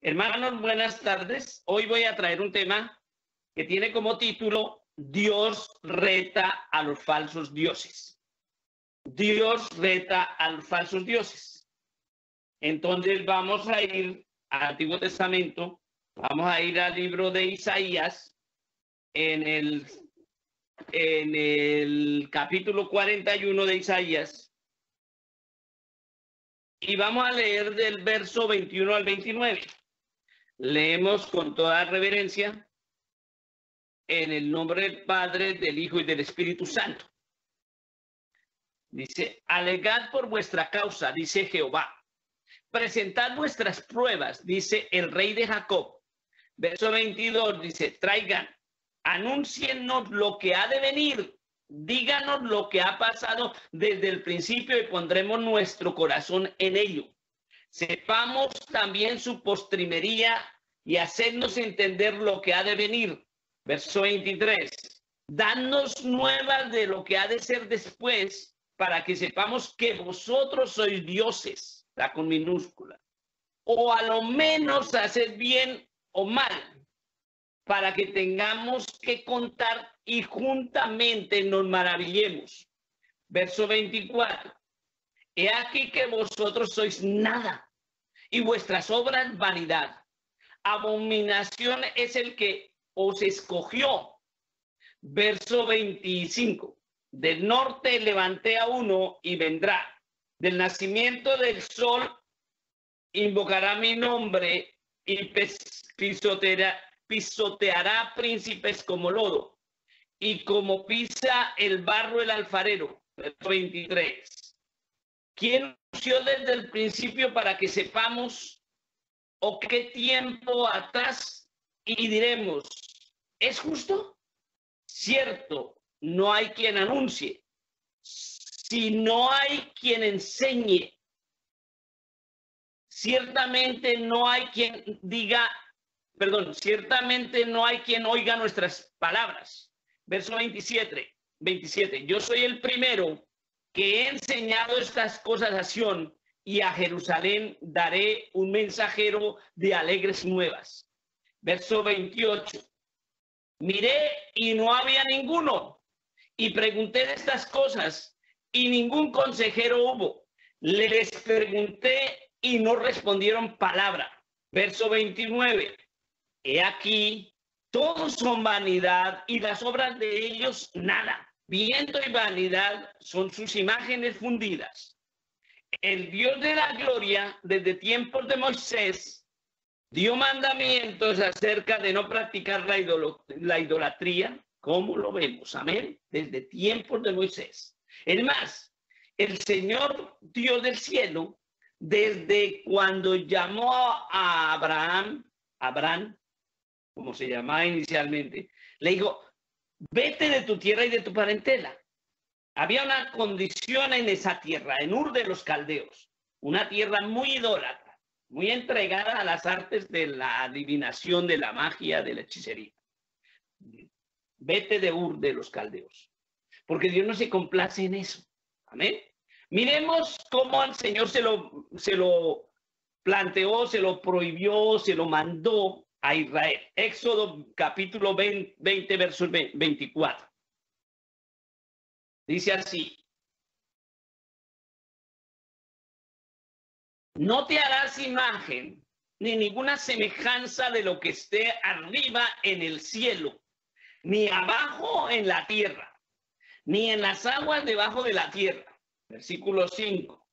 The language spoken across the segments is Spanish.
Hermanos, buenas tardes. Hoy voy a traer un tema que tiene como título Dios reta a los falsos dioses. Dios reta a los falsos dioses. Entonces vamos a ir al Antiguo Testamento, vamos a ir al libro de Isaías en el capítulo 41 de Isaías y vamos a leer del verso 21 al 29. Leemos con toda reverencia en el nombre del Padre, del Hijo y del Espíritu Santo. Dice: alegad por vuestra causa, dice Jehová. Presentad vuestras pruebas, dice el Rey de Jacob. Verso 22 dice: traigan, anúncienos lo que ha de venir, díganos lo que ha pasado desde el principio y pondremos nuestro corazón en ello. Sepamos también su postrimería y hacernos entender lo que ha de venir. Verso 23. Danos nuevas de lo que ha de ser después, para que sepamos que vosotros sois dioses, la con minúscula. O a lo menos haced bien o mal, para que tengamos que contar y juntamente nos maravillemos. Verso 24. He aquí que vosotros sois nada, y vuestras obras vanidad. Abominación es el que os escogió. Verso 25. Del norte levanté a uno y vendrá. Del nacimiento del sol invocará mi nombre y pisoteará príncipes como lodo, y como pisa el barro el alfarero. Verso 23. ¿Quién anunció desde el principio para que sepamos, o qué tiempo atrás y diremos, ¿es justo? Cierto, no hay quien anuncie, si no hay quien enseñe. Ciertamente no hay quien diga, ciertamente no hay quien oiga nuestras palabras. Verso 27. Yo soy el primero que he enseñado estas cosas a Sión, y a Jerusalén daré un mensajero de alegres nuevas. Verso 28. Miré y no había ninguno, y pregunté de estas cosas, y ningún consejero hubo. Les pregunté y no respondieron palabra. Verso 29. He aquí, todos son vanidad, y las obras de ellos nada. Viento y vanidad son sus imágenes fundidas. El Dios de la gloria, desde tiempos de Moisés, dio mandamientos acerca de no practicar la idolatría, como lo vemos, amén, desde tiempos de Moisés. Es más, el Señor Dios del cielo, desde cuando llamó a Abraham, como se llamaba inicialmente, le dijo: vete de tu tierra y de tu parentela. Había una condición en esa tierra, en Ur de los Caldeos, una tierra muy idólatra, muy entregada a las artes de la adivinación, de la magia, de la hechicería. Vete de Ur de los Caldeos, porque Dios no se complace en eso. Amén. Miremos cómo el Señor se lo planteó, se lo prohibió, se lo mandó a Israel. Éxodo capítulo 20, verso 24. Dice así: no te harás imagen ni ninguna semejanza de lo que esté arriba en el cielo, ni abajo en la tierra, ni en las aguas debajo de la tierra. Versículo 5.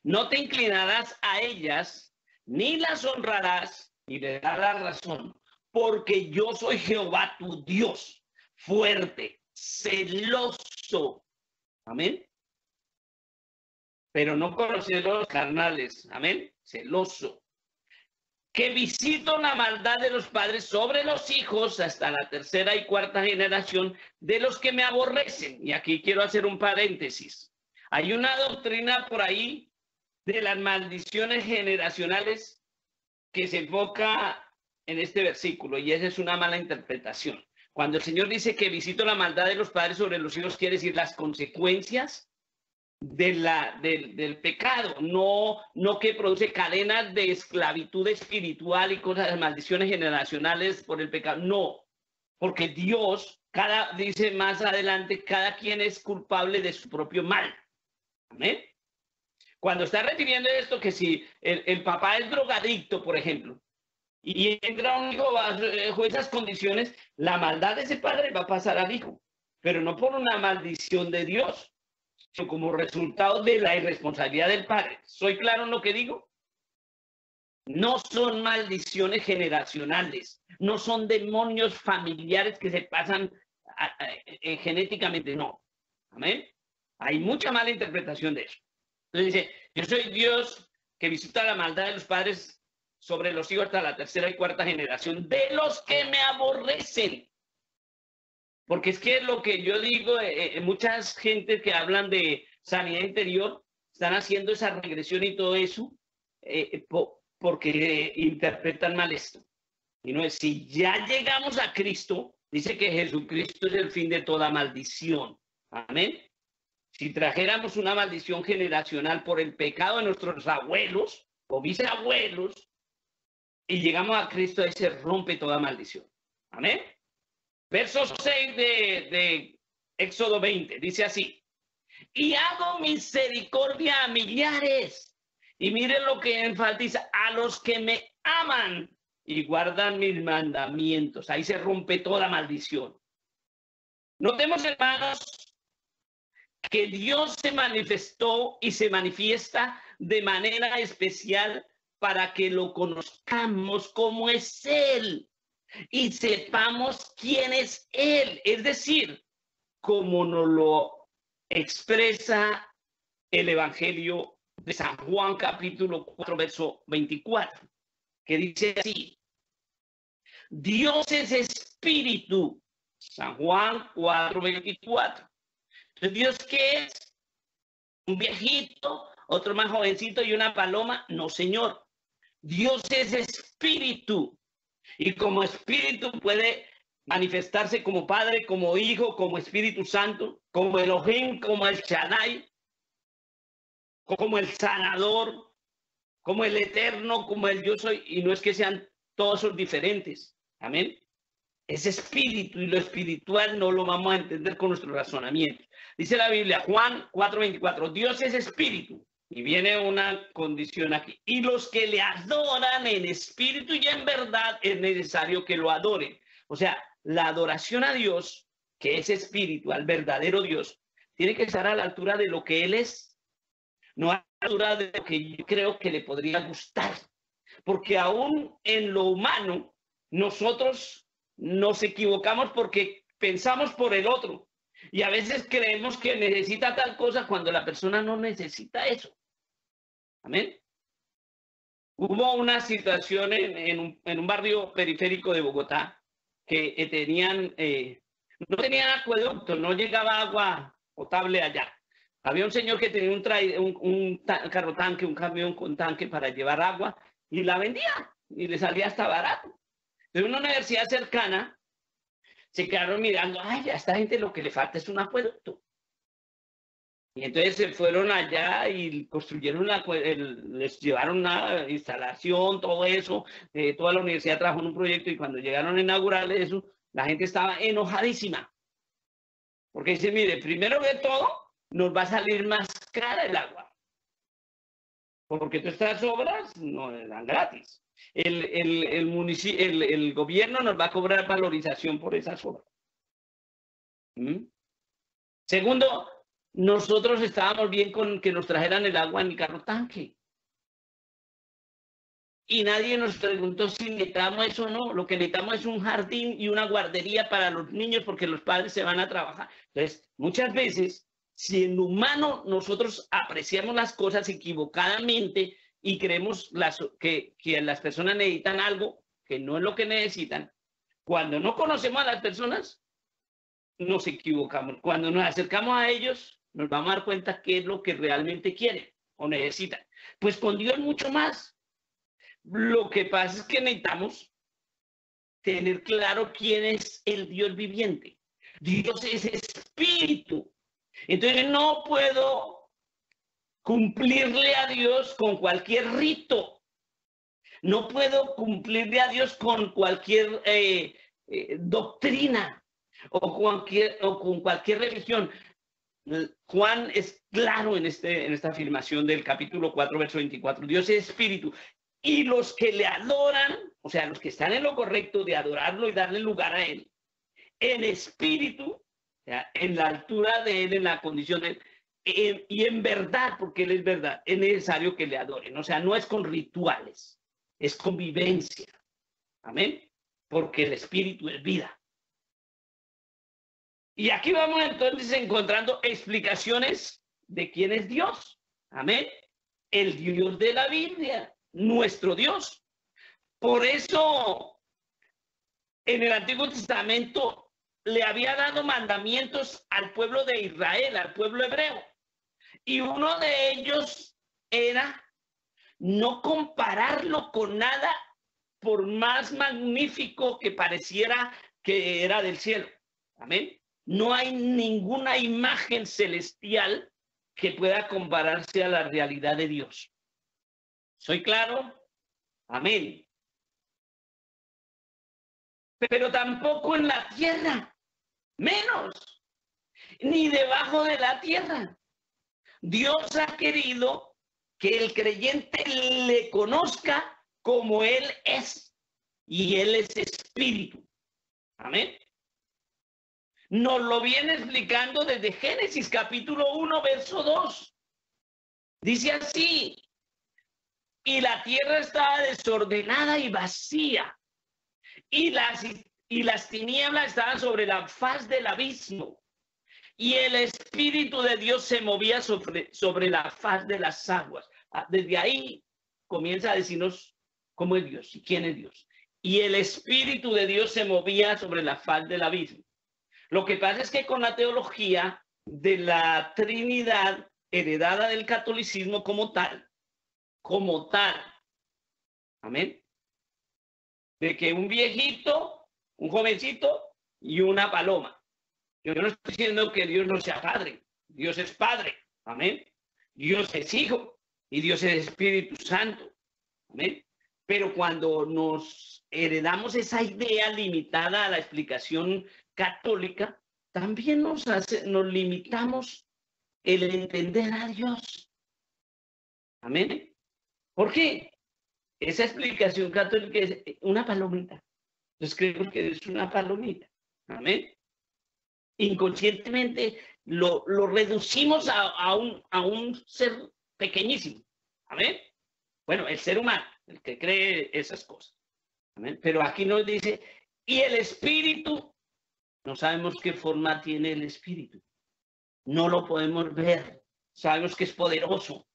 No te inclinarás a ellas, ni las honrarás, ni le darás razón, porque yo soy Jehová tu Dios, fuerte, celoso. Amén. Pero no con los celos carnales. Amén. Celoso. Que visito la maldad de los padres sobre los hijos hasta la tercera y cuarta generación de los que me aborrecen. Y aquí quiero hacer un paréntesis. Hay una doctrina por ahí de las maldiciones generacionales que se enfoca en este versículo, y esa es una mala interpretación. Cuando el Señor dice que visito la maldad de los padres sobre los hijos, quiere decir las consecuencias del pecado, no que produce cadenas de esclavitud espiritual y cosas de maldiciones generacionales por el pecado, no, porque Dios, dice más adelante, cada quien es culpable de su propio mal. Amén. Cuando está recibiendo esto, que si el papá es drogadicto, por ejemplo, y entra un hijo bajo esas condiciones, la maldad de ese padre va a pasar al hijo, pero no por una maldición de Dios, sino como resultado de la irresponsabilidad del padre. ¿Soy claro en lo que digo? No son maldiciones generacionales, no son demonios familiares que se pasan genéticamente, no. Amén. Hay mucha mala interpretación de eso. Entonces dice, yo soy Dios que visita la maldad de los padres sobre los hijos hasta la tercera y cuarta generación de los que me aborrecen. Porque es que lo que yo digo, muchas gentes que hablan de sanidad interior están haciendo esa regresión y todo eso porque interpretan mal esto. Y no es, si ya llegamos a Cristo, dice que Jesucristo es el fin de toda maldición. Amén. Si trajéramos una maldición generacional por el pecado de nuestros abuelos o bisabuelos y llegamos a Cristo, ahí se rompe toda maldición. Amén. Verso 6 de Éxodo 20, dice así, y hago misericordia a millares. Y miren lo que enfatiza, a los que me aman y guardan mis mandamientos. Ahí se rompe toda maldición. Notemos, hermanos, que Dios se manifestó y se manifiesta de manera especial para que lo conozcamos como es Él y sepamos quién es Él. Es decir, como nos lo expresa el Evangelio de San Juan, capítulo 4, verso 24, que dice así, Dios es espíritu. San Juan 4, 24. Entonces, ¿Dios qué es? ¿Un viejito, otro más jovencito y una paloma? No, Señor. Dios es espíritu. Y como espíritu puede manifestarse como Padre, como Hijo, como Espíritu Santo, como Elohim, como el Shaddai, como el Sanador, como el Eterno, como el Yo Soy. Y no es que sean todos son diferentes. Amén. Es espíritu y lo espiritual no lo vamos a entender con nuestro razonamiento. Dice la Biblia, Juan 4:24, Dios es espíritu. Y viene una condición aquí. Y los que le adoran en espíritu y en verdad es necesario que lo adoren. O sea, la adoración a Dios, que es espíritu, al verdadero Dios, tiene que estar a la altura de lo que Él es. No a la altura de lo que yo creo que le podría gustar. Porque aún en lo humano, nosotros nos equivocamos porque pensamos por el otro. Y a veces creemos que necesita tal cosa cuando la persona no necesita eso. Amén. Hubo una situación en un barrio periférico de Bogotá que no tenían acueducto, no llegaba agua potable allá. Había un señor que tenía un carro tanque, un camión con tanque para llevar agua y la vendía y le salía hasta barato. De una universidad cercana se quedaron mirando, ay, a esta gente lo que le falta es un acueducto. Y entonces se fueron allá y construyeron les llevaron una instalación, todo eso, toda la universidad trabajó en un proyecto y cuando llegaron a inaugurar eso, la gente estaba enojadísima. Porque dice, mire, primero de todo, nos va a salir más cara el agua. Porque todas estas obras no eran gratis. El gobierno nos va a cobrar valorización por esas obras. Segundo, nosotros estábamos bien con que nos trajeran el agua en el carro tanque. Y nadie nos preguntó si necesitamos eso o no. Lo que necesitamos es un jardín y una guardería para los niños porque los padres se van a trabajar. Entonces, muchas veces, si en lo humano nosotros apreciamos las cosas equivocadamente y creemos que las personas necesitan algo que no es lo que necesitan, cuando no conocemos a las personas, nos equivocamos. Cuando nos acercamos a ellos, nos vamos a dar cuenta qué es lo que realmente quieren o necesitan. Pues con Dios mucho más. Lo que pasa es que necesitamos tener claro quién es el Dios viviente. Dios es espíritu. Entonces no puedo cumplirle a Dios con cualquier rito. No puedo cumplirle a Dios con cualquier doctrina o con cualquier religión. Juan es claro en esta afirmación del capítulo 4, verso 24. Dios es espíritu. Y los que le adoran, o sea, los que están en lo correcto de adorarlo y darle lugar a él, en espíritu, o sea, en la altura de él, en la condición de él, y en verdad, porque él es verdad, es necesario que le adoren. O sea, no es con rituales, es con vivencia. Amén. Porque el espíritu es vida. Y aquí vamos entonces encontrando explicaciones de quién es Dios. Amén. El Dios de la Biblia, nuestro Dios. Por eso, en el Antiguo Testamento le había dado mandamientos al pueblo de Israel, al pueblo hebreo. Y uno de ellos era no compararlo con nada, por más magnífico que pareciera que era del cielo. Amén. No hay ninguna imagen celestial que pueda compararse a la realidad de Dios. ¿Soy claro? Amén. Pero tampoco en la tierra, menos, ni debajo de la tierra. Dios ha querido que el creyente le conozca como Él es, y Él es espíritu. Amén. Nos lo viene explicando desde Génesis capítulo 1, verso 2. Dice así: y la tierra estaba desordenada y vacía, y las tinieblas estaban sobre la faz del abismo, y el Espíritu de Dios se movía sobre la faz de las aguas. Desde ahí comienza a decirnos cómo es Dios y quién es Dios. Y el Espíritu de Dios se movía sobre la faz del abismo. Lo que pasa es que con la teología de la Trinidad heredada del catolicismo como tal, amén, de que un viejito, un jovencito y una paloma. Yo no estoy diciendo que Dios no sea padre, Dios es padre, amén. Dios es hijo y Dios es Espíritu Santo, amén. Pero cuando nos heredamos esa idea limitada a la explicación católica, también nos limitamos el entender a Dios. Amén. ¿Por qué? Esa explicación católica es una palomita. Entonces creemos que es una palomita. Amén. Inconscientemente lo reducimos a un ser pequeñísimo. Amén. Bueno, el ser humano, el que cree esas cosas. Amén. Pero aquí nos dice, y el espíritu, no sabemos qué forma tiene el espíritu. No lo podemos ver. Sabemos que es poderoso,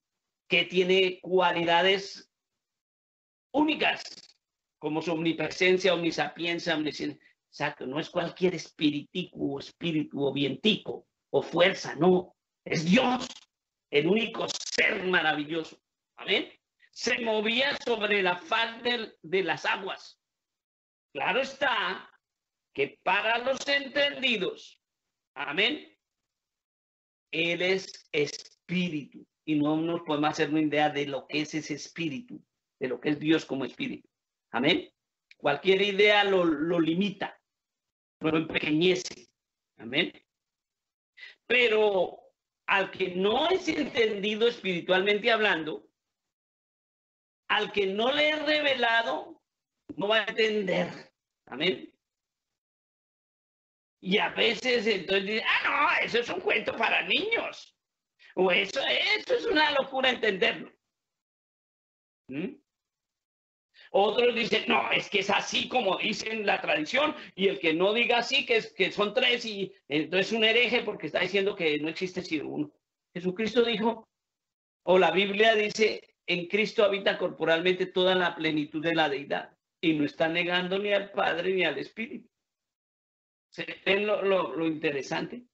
que tiene cualidades únicas, como su omnipresencia, omnisapiencia, omnisciencia. Exacto, no es cualquier espíritu o vientico o fuerza, no. Es Dios, el único ser maravilloso. Amén. Se movía sobre la faz de las aguas. Claro está que para los entendidos, amén, Él es espíritu y no nos podemos hacer una idea de lo que es ese espíritu, de lo que es Dios como espíritu. Amén. Cualquier idea lo limita, lo empequeñece. Amén. Pero al que no es entendido espiritualmente hablando, al que no le he revelado, no va a entender. Amén. Y a veces entonces dicen, no, eso es un cuento para niños. O eso es una locura entenderlo. ¿Mm? Otros dicen, no, es que es así como dicen la tradición, y el que no diga así, que son tres, y entonces es un hereje porque está diciendo que no existe sino uno. Jesucristo dijo, o la Biblia dice, en Cristo habita corporalmente toda la plenitud de la deidad, y no está negando ni al Padre ni al Espíritu. ¿Ven lo interesante?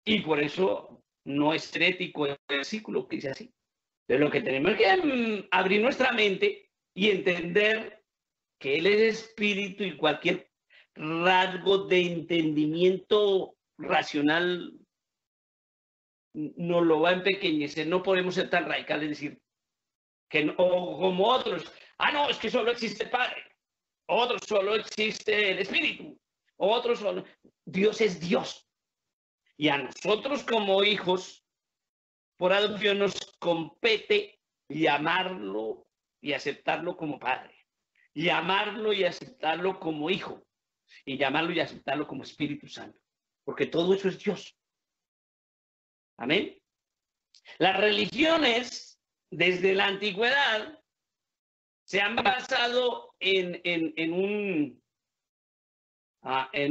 Y por eso no es ético el versículo que dice así. De lo que tenemos que abrir nuestra mente y entender que Él es espíritu, y cualquier rasgo de entendimiento racional nos lo va a empequeñecer. No podemos ser tan radicales y decir que no, o como otros, no, es que solo existe el Padre, otros solo existe el Espíritu, otros solo. Dios es Dios. Y a nosotros como hijos, por adopción, nos compete llamarlo y aceptarlo como Padre, llamarlo y aceptarlo como Hijo, y llamarlo y aceptarlo como Espíritu Santo, porque todo eso es Dios. Amén. Las religiones, desde la antigüedad, se han basado en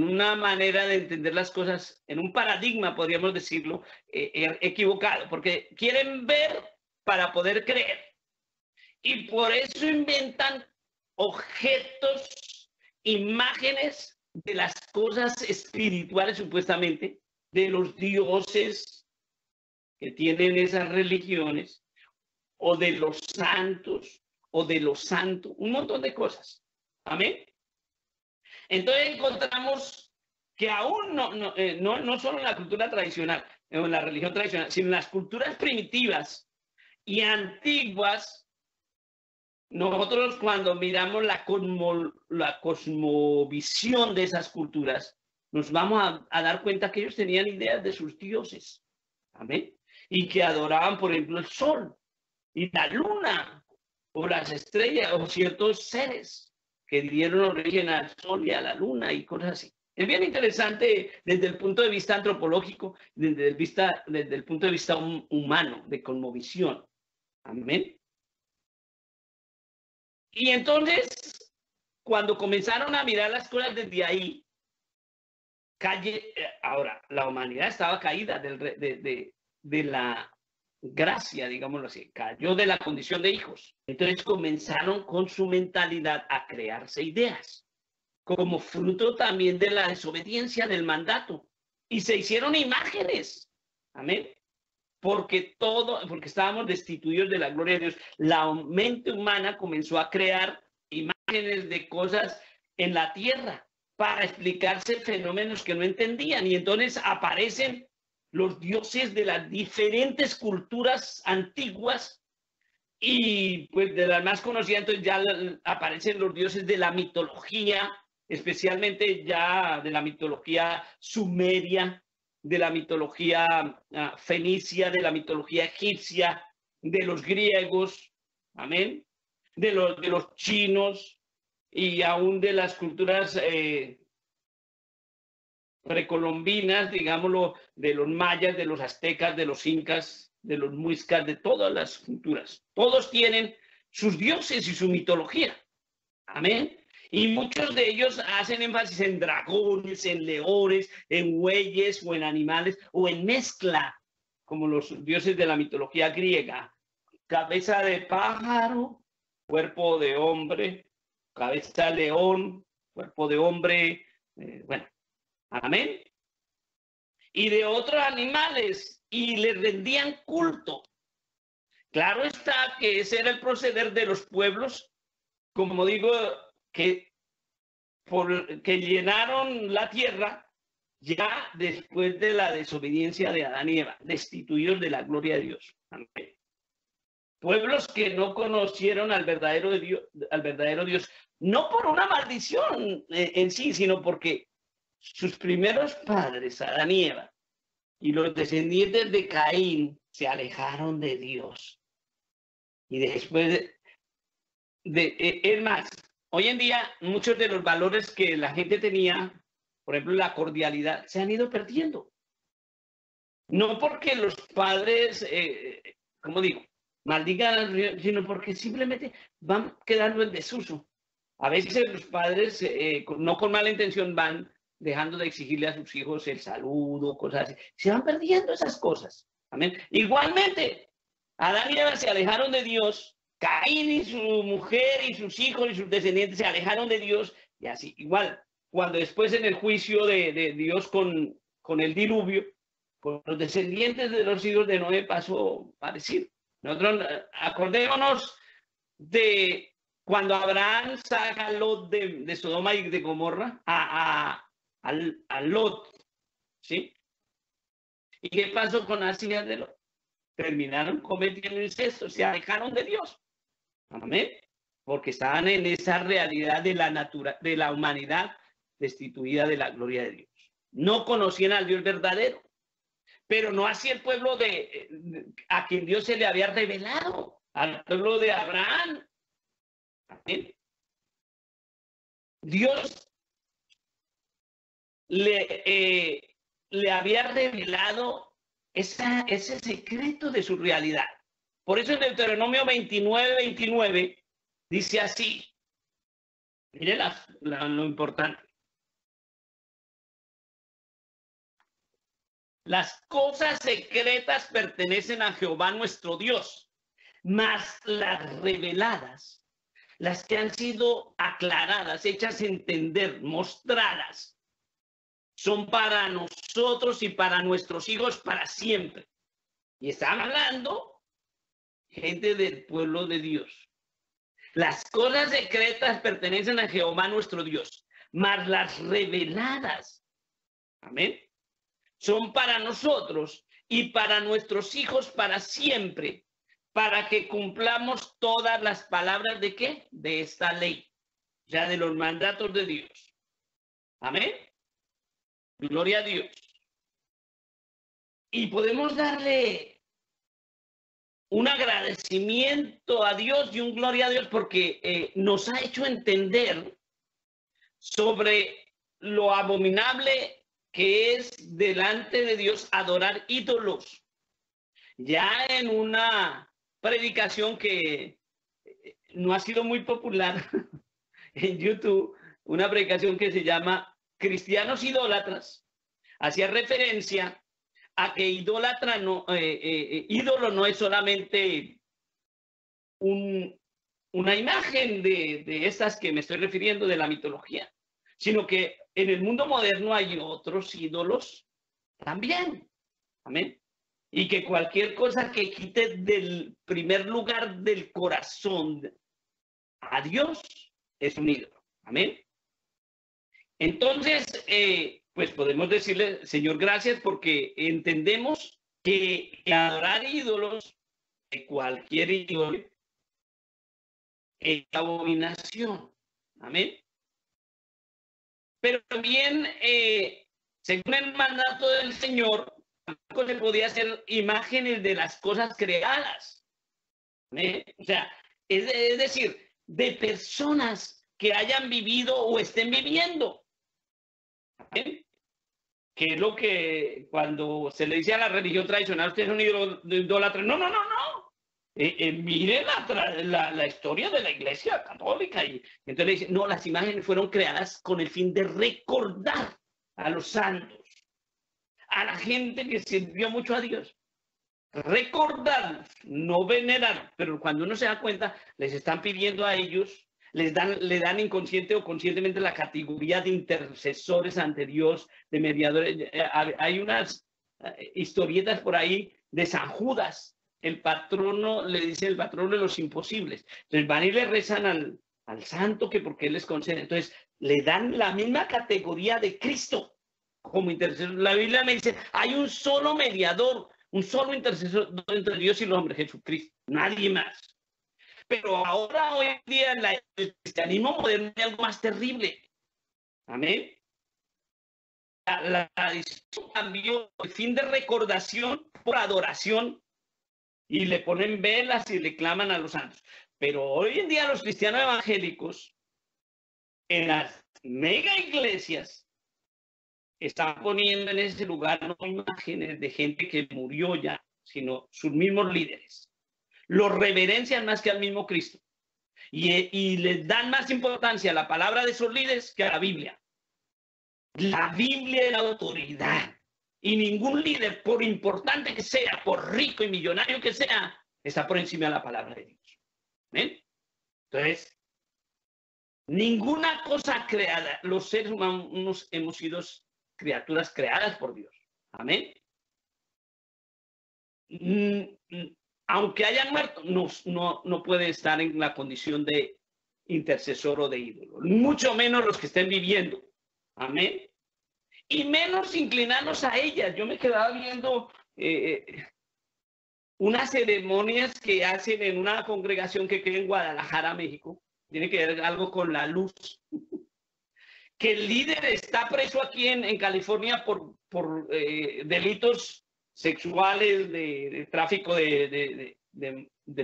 una manera de entender las cosas, en un paradigma, podríamos decirlo, equivocado, porque quieren ver para poder creer. Y por eso inventan objetos, imágenes de las cosas espirituales, supuestamente, de los dioses que tienen esas religiones, o de los santos, o de los santos, un montón de cosas. Amén. Entonces encontramos que aún no solo en la cultura tradicional, en la religión tradicional, sino en las culturas primitivas y antiguas, nosotros cuando miramos la cosmovisión de esas culturas, nos vamos a dar cuenta que ellos tenían ideas de sus dioses. Amén. Y que adoraban, por ejemplo, el sol y la luna, o las estrellas, o ciertos seres que dieron origen al sol y a la luna y cosas así. Es bien interesante desde el punto de vista antropológico, desde el punto de vista humano, de cosmovisión. Amén. Y entonces, cuando comenzaron a mirar las cosas desde ahí, ahora, la humanidad estaba caída de la gracia, digámoslo así, cayó de la condición de hijos. Entonces comenzaron con su mentalidad a crearse ideas, como fruto también de la desobediencia del mandato. Y se hicieron imágenes. Amén. Porque estábamos destituidos de la gloria de Dios. La mente humana comenzó a crear imágenes de cosas en la tierra para explicarse fenómenos que no entendían. Y entonces aparecen los dioses de las diferentes culturas antiguas, y pues de las más conocidas, entonces ya aparecen los dioses de la mitología, especialmente ya de la mitología sumeria, de la mitología fenicia, de la mitología egipcia, de los griegos, amén, de los chinos y aún de las culturas precolombinas, digámoslo, de los mayas, de los aztecas, de los incas, de los muiscas, de todas las culturas. Todos tienen sus dioses y su mitología. Amén. Y muchos de ellos hacen énfasis en dragones, en leones, en bueyes o en animales o en mezcla, como los dioses de la mitología griega. Cabeza de pájaro, cuerpo de hombre, cabeza de león, cuerpo de hombre, bueno, amén. Y de otros animales, y le rendían culto. Claro está que ese era el proceder de los pueblos, como digo, que llenaron la tierra ya después de la desobediencia de Adán y Eva, destituidos de la gloria de Dios. Amén. Pueblos que no conocieron al verdadero Dios, no por una maldición en sí, sino porque sus primeros padres, Adán y Eva, y los descendientes de Caín, se alejaron de Dios. Y después es más, hoy en día muchos de los valores que la gente tenía, por ejemplo, la cordialidad, se han ido perdiendo. No porque los padres, como digo, maldigan, sino porque simplemente van quedando en desuso. A veces los padres, no con mala intención, van dejando de exigirle a sus hijos el saludo, cosas así. Se van perdiendo esas cosas. Amén. Igualmente, Adán y Eva se alejaron de Dios. Caín y su mujer y sus hijos y sus descendientes se alejaron de Dios. Y así, igual, cuando después en el juicio de Dios con el diluvio, con los descendientes de los hijos de Noé pasó parecido. Nosotros acordémonos de cuando Abraham saca a Lot de Sodoma y de Gomorra, a Lot, ¿sí? ¿Y qué pasó con las hijas de Lot? Terminaron cometiendo incesto, se alejaron de Dios. Amén. Porque estaban en esa realidad de la humanidad destituida de la gloria de Dios. No conocían al Dios verdadero, pero no así el pueblo a quien Dios se le había revelado, al pueblo de Abraham. Amén. Dios le había revelado ese secreto de su realidad. Por eso en Deuteronomio 29 dice así. Mire lo importante. Las cosas secretas pertenecen a Jehová nuestro Dios, mas las reveladas, las que han sido aclaradas, hechas entender, mostradas, son para nosotros y para nuestros hijos para siempre. Y están hablando gente del pueblo de Dios. Las cosas secretas pertenecen a Jehová nuestro Dios, mas las reveladas, amén, son para nosotros y para nuestros hijos para siempre, para que cumplamos todas las palabras de ¿qué? De esta ley, ya de los mandatos de Dios. Amén. Gloria a Dios. Y podemos darle un agradecimiento a Dios y un gloria a Dios porque nos ha hecho entender sobre lo abominable que es delante de Dios adorar ídolos. Ya en una predicación que no ha sido muy popular en YouTube, una predicación que se llama Cristianos Idólatras, hacía referencia a que idólatra ídolo no es solamente una imagen de estas que me estoy refiriendo de la mitología, sino que en el mundo moderno hay otros ídolos también. Amén. Y que cualquier cosa que quite del primer lugar del corazón a Dios es un ídolo. Amén. Entonces, pues podemos decirle, Señor, gracias porque entendemos que adorar ídolos, de cualquier ídolo, es abominación. Amén. Pero también, según el mandato del Señor, se podía hacer imágenes de las cosas creadas. ¿Amén? O sea, es decir, de personas que hayan vivido o estén viviendo. ¿Amén? Que es lo que cuando se le dice a la religión tradicional, usted es un idólatra. No. Mire la historia de la Iglesia Católica. Y entonces le dice, no, las imágenes fueron creadas con el fin de recordar a los santos, a la gente que sirvió mucho a Dios. Recordar, no venerar, pero cuando uno se da cuenta, les están pidiendo a ellos, le dan inconsciente o conscientemente la categoría de intercesores ante Dios, de mediadores. Hay unas historietas por ahí de San Judas. El patrono, le dice el patrono de los imposibles. Entonces van y le rezan al santo que porque él les concede. Entonces le dan la misma categoría de Cristo como intercesor. La Biblia me dice, hay un solo mediador, un solo intercesor entre Dios y el hombre, Jesucristo, nadie más. Pero ahora, hoy en día, en el cristianismo moderno hay algo más terrible. Amén. La tradición cambió el fin de recordación por adoración y le ponen velas y le claman a los santos. Pero hoy en día los cristianos evangélicos en las mega iglesias están poniendo en ese lugar no imágenes de gente que murió ya, sino sus mismos líderes. Los reverencian más que al mismo Cristo. Y les dan más importancia a la palabra de esos líderes que a la Biblia. La Biblia es la autoridad. Y ningún líder, por importante que sea, por rico y millonario que sea, está por encima de la palabra de Dios. ¿Ven? Entonces, ninguna cosa creada, los seres humanos hemos sido criaturas creadas por Dios. Amén. Aunque hayan muerto, no puede estar en la condición de intercesor o de ídolo, mucho menos los que estén viviendo. Amén. y menos inclinarnos a ellas. Yo me quedaba viendo unas ceremonias que hacen en una congregación que queda en Guadalajara, México. Tiene que ver algo con la luz. Que el líder está preso aquí en California por delitos sexuales, de tráfico de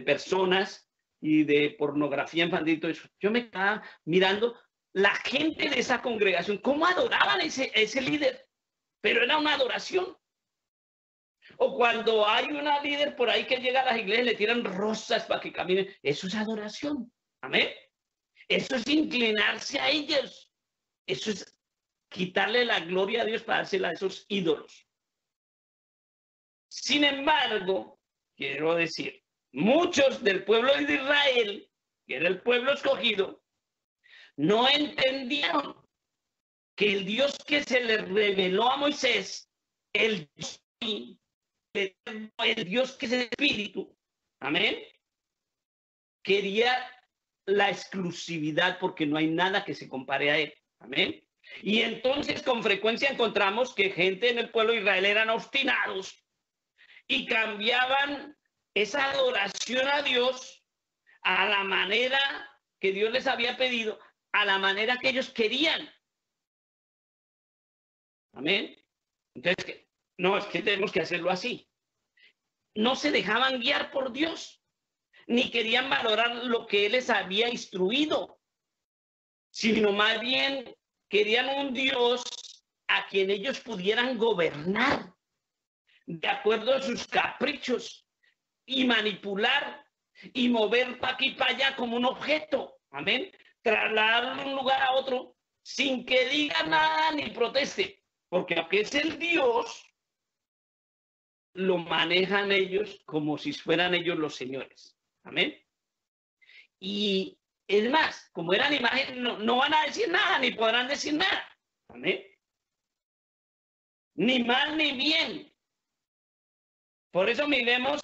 personas y de pornografía infantil. Todo eso. Yo me estaba mirando la gente de esa congregación, cómo adoraban a ese líder, pero era una adoración. O cuando hay una líder por ahí que llega a las iglesias, le tiran rosas para que caminen. Eso es adoración. Amén. Eso es inclinarse a ellos. Eso es quitarle la gloria a Dios para dársela a esos ídolos. Sin embargo, quiero decir, muchos del pueblo de Israel, que era el pueblo escogido, no entendieron que el Dios que se le reveló a Moisés, el Dios que es el Espíritu, amén, quería la exclusividad porque no hay nada que se compare a él, amén. Y entonces con frecuencia encontramos que gente en el pueblo de Israel eran obstinados y cambiaban esa adoración a Dios a la manera que Dios les había pedido, a la manera que ellos querían. Amén. Entonces, no, es que tenemos que hacerlo así. No se dejaban guiar por Dios, ni querían valorar lo que Él les había instruido, sino más bien querían un Dios a quien ellos pudieran gobernar de acuerdo a sus caprichos y manipular y mover para aquí y para allá como un objeto. Amén. Trasladarlo de un lugar a otro sin que diga nada ni proteste, porque aunque es el Dios, lo manejan ellos como si fueran ellos los señores. Amén. Y es más, como eran imágenes, no van a decir nada, ni podrán decir nada. Amén. Ni mal ni bien. Por eso miremos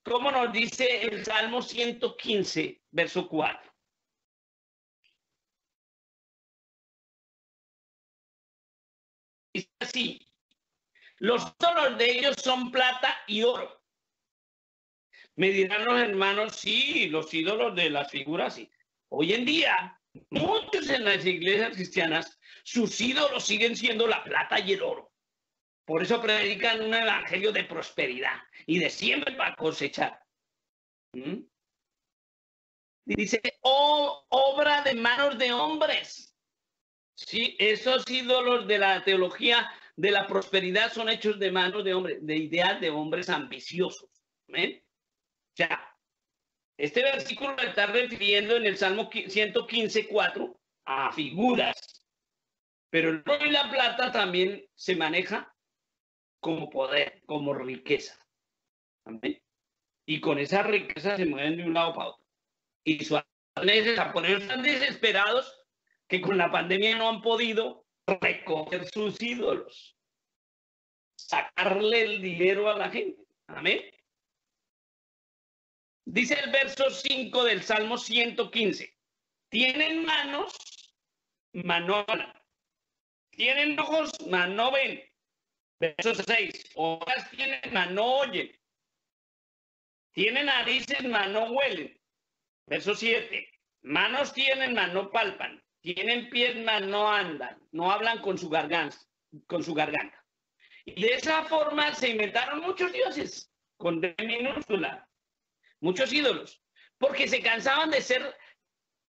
cómo nos dice el Salmo 115, verso 4. Dice así: los ídolos de ellos son plata y oro. Me dirán los hermanos, sí, los ídolos de las figuras, sí. Hoy en día, muchos en las iglesias cristianas, sus ídolos siguen siendo la plata y el oro. Por eso predican un evangelio de prosperidad y de siempre para cosechar. Dice, oh, obra de manos de hombres. Sí, esos ídolos de la teología de la prosperidad son hechos de manos de hombres, de ideas de hombres ambiciosos. ¿Amén? O sea, este versículo se está refiriendo en el Salmo 115:4 a figuras, pero el oro y la plata también se maneja como poder, como riqueza. ¿Amén? Y con esa riqueza se mueven de un lado para otro. Y sus japoneses están desesperados que con la pandemia no han podido recoger sus ídolos, sacarle el dinero a la gente. Amén. Dice el verso 5 del Salmo 115. Tienen manos, mas no hablan. Tienen ojos, mas no ven. Verso 6. Orejas tienen, mas no oyen. Tienen narices, mas no huelen. Verso 7. Manos tienen, mas no palpan. Tienen pies, mas no andan. No hablan con su garganta. Y de esa forma se inventaron muchos dioses, con D minúscula. Muchos ídolos, porque se cansaban de ser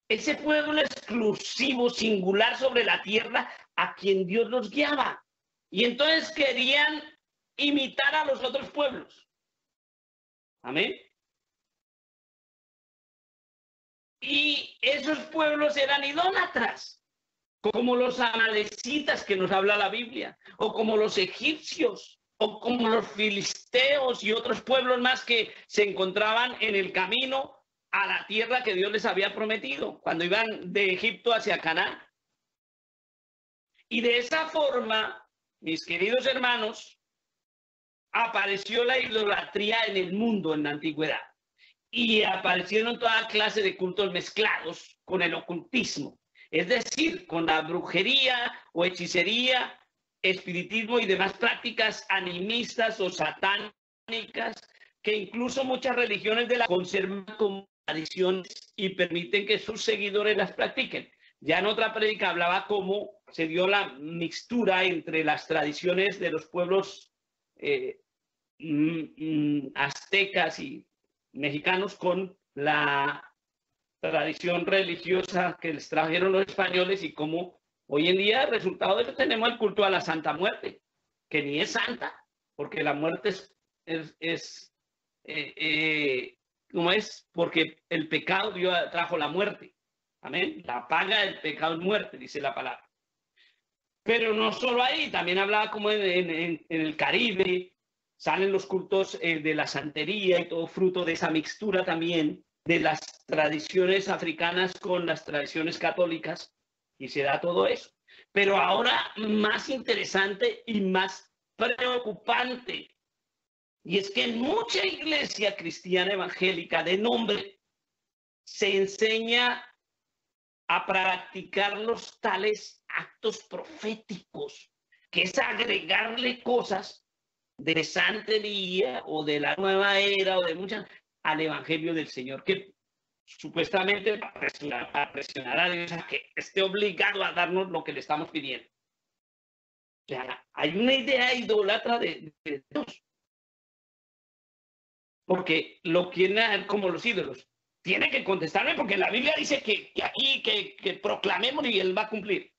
ese pueblo exclusivo, singular sobre la tierra, a quien Dios los guiaba. Y entonces querían imitar a los otros pueblos. Amén. Y esos pueblos eran idólatras, como los amalecitas que nos habla la Biblia, o como los egipcios, o como los filisteos y otros pueblos más que se encontraban en el camino a la tierra que Dios les había prometido, cuando iban de Egipto hacia Canaán. Y de esa forma, mis queridos hermanos, apareció la idolatría en el mundo en la antigüedad. Y aparecieron toda clase de cultos mezclados con el ocultismo, es decir, con la brujería o hechicería espiritismo y demás prácticas animistas o satánicas que incluso muchas religiones de la conservan como tradiciones y permiten que sus seguidores las practiquen. Ya en otra prédica hablaba cómo se dio la mixtura entre las tradiciones de los pueblos aztecas y mexicanos con la tradición religiosa que les trajeron los españoles y cómo hoy en día, resultado de eso, tenemos el culto a la Santa Muerte, que ni es santa, porque la muerte ¿cómo es? Porque el pecado Dios trajo la muerte. Amén. La paga del pecado es muerte, dice la palabra. Pero no solo ahí, también hablaba como en el Caribe, salen los cultos de la santería y todo fruto de esa mixtura también de las tradiciones africanas con las tradiciones católicas, y se da todo eso. Pero ahora más interesante y más preocupante, y es que en mucha iglesia cristiana evangélica de nombre se enseña a practicar los tales actos proféticos, que es agregarle cosas de santería o de la nueva era o de muchas al evangelio del Señor, que supuestamente va a presionar a Dios a que esté obligado a darnos lo que le estamos pidiendo. O sea, hay una idea idólatra de Dios, porque lo quieren como los ídolos. Tiene que contestarme porque la Biblia dice que proclamemos y él va a cumplir.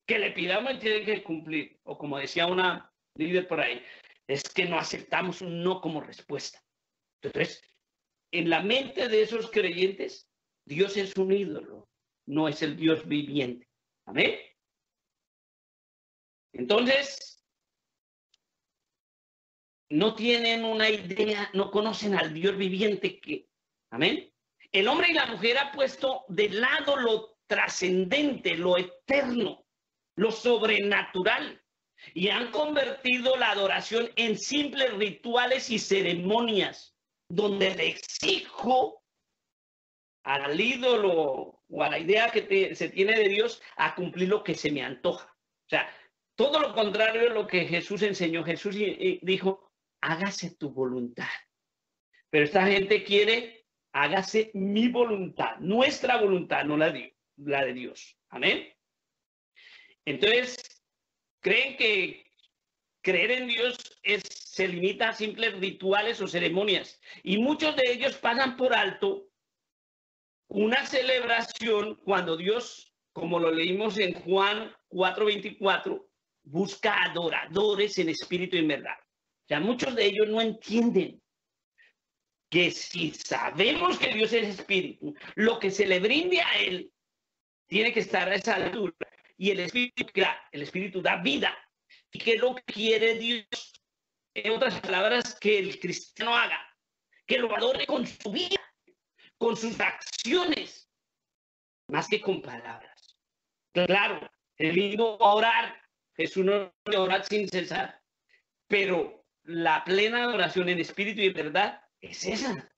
Que le pidamos y tiene que cumplir. O como decía una líder por ahí, es que no aceptamos un no como respuesta. Entonces, en la mente de esos creyentes, Dios es un ídolo, no es el Dios viviente. Amén. Entonces, no tienen una idea, no conocen al Dios viviente que, amén. El hombre y la mujer han puesto de lado lo trascendente, lo eterno, lo sobrenatural, y han convertido la adoración en simples rituales y ceremonias, donde le exijo al ídolo o a la idea que se tiene de Dios a cumplir lo que se me antoja. O sea, todo lo contrario de lo que Jesús enseñó. Jesús dijo, hágase tu voluntad. Pero esta gente quiere, hágase mi voluntad, nuestra voluntad, no la de Dios. Amén. Entonces, creen que creer en Dios se limita a simples rituales o ceremonias. Y muchos de ellos pasan por alto una celebración cuando Dios, como lo leímos en Juan 4:24, busca adoradores en espíritu y en verdad. O sea, muchos de ellos no entienden que si sabemos que Dios es espíritu, lo que se le brinde a él tiene que estar a esa altura. Y el espíritu da vida. ¿Y qué es lo que quiere Dios? En otras palabras, que el cristiano haga, que lo adore con su vida, con sus acciones, más que con palabras. Claro, es lindo orar, Jesús no ora sin cesar, pero la plena adoración en espíritu y en verdad es esa,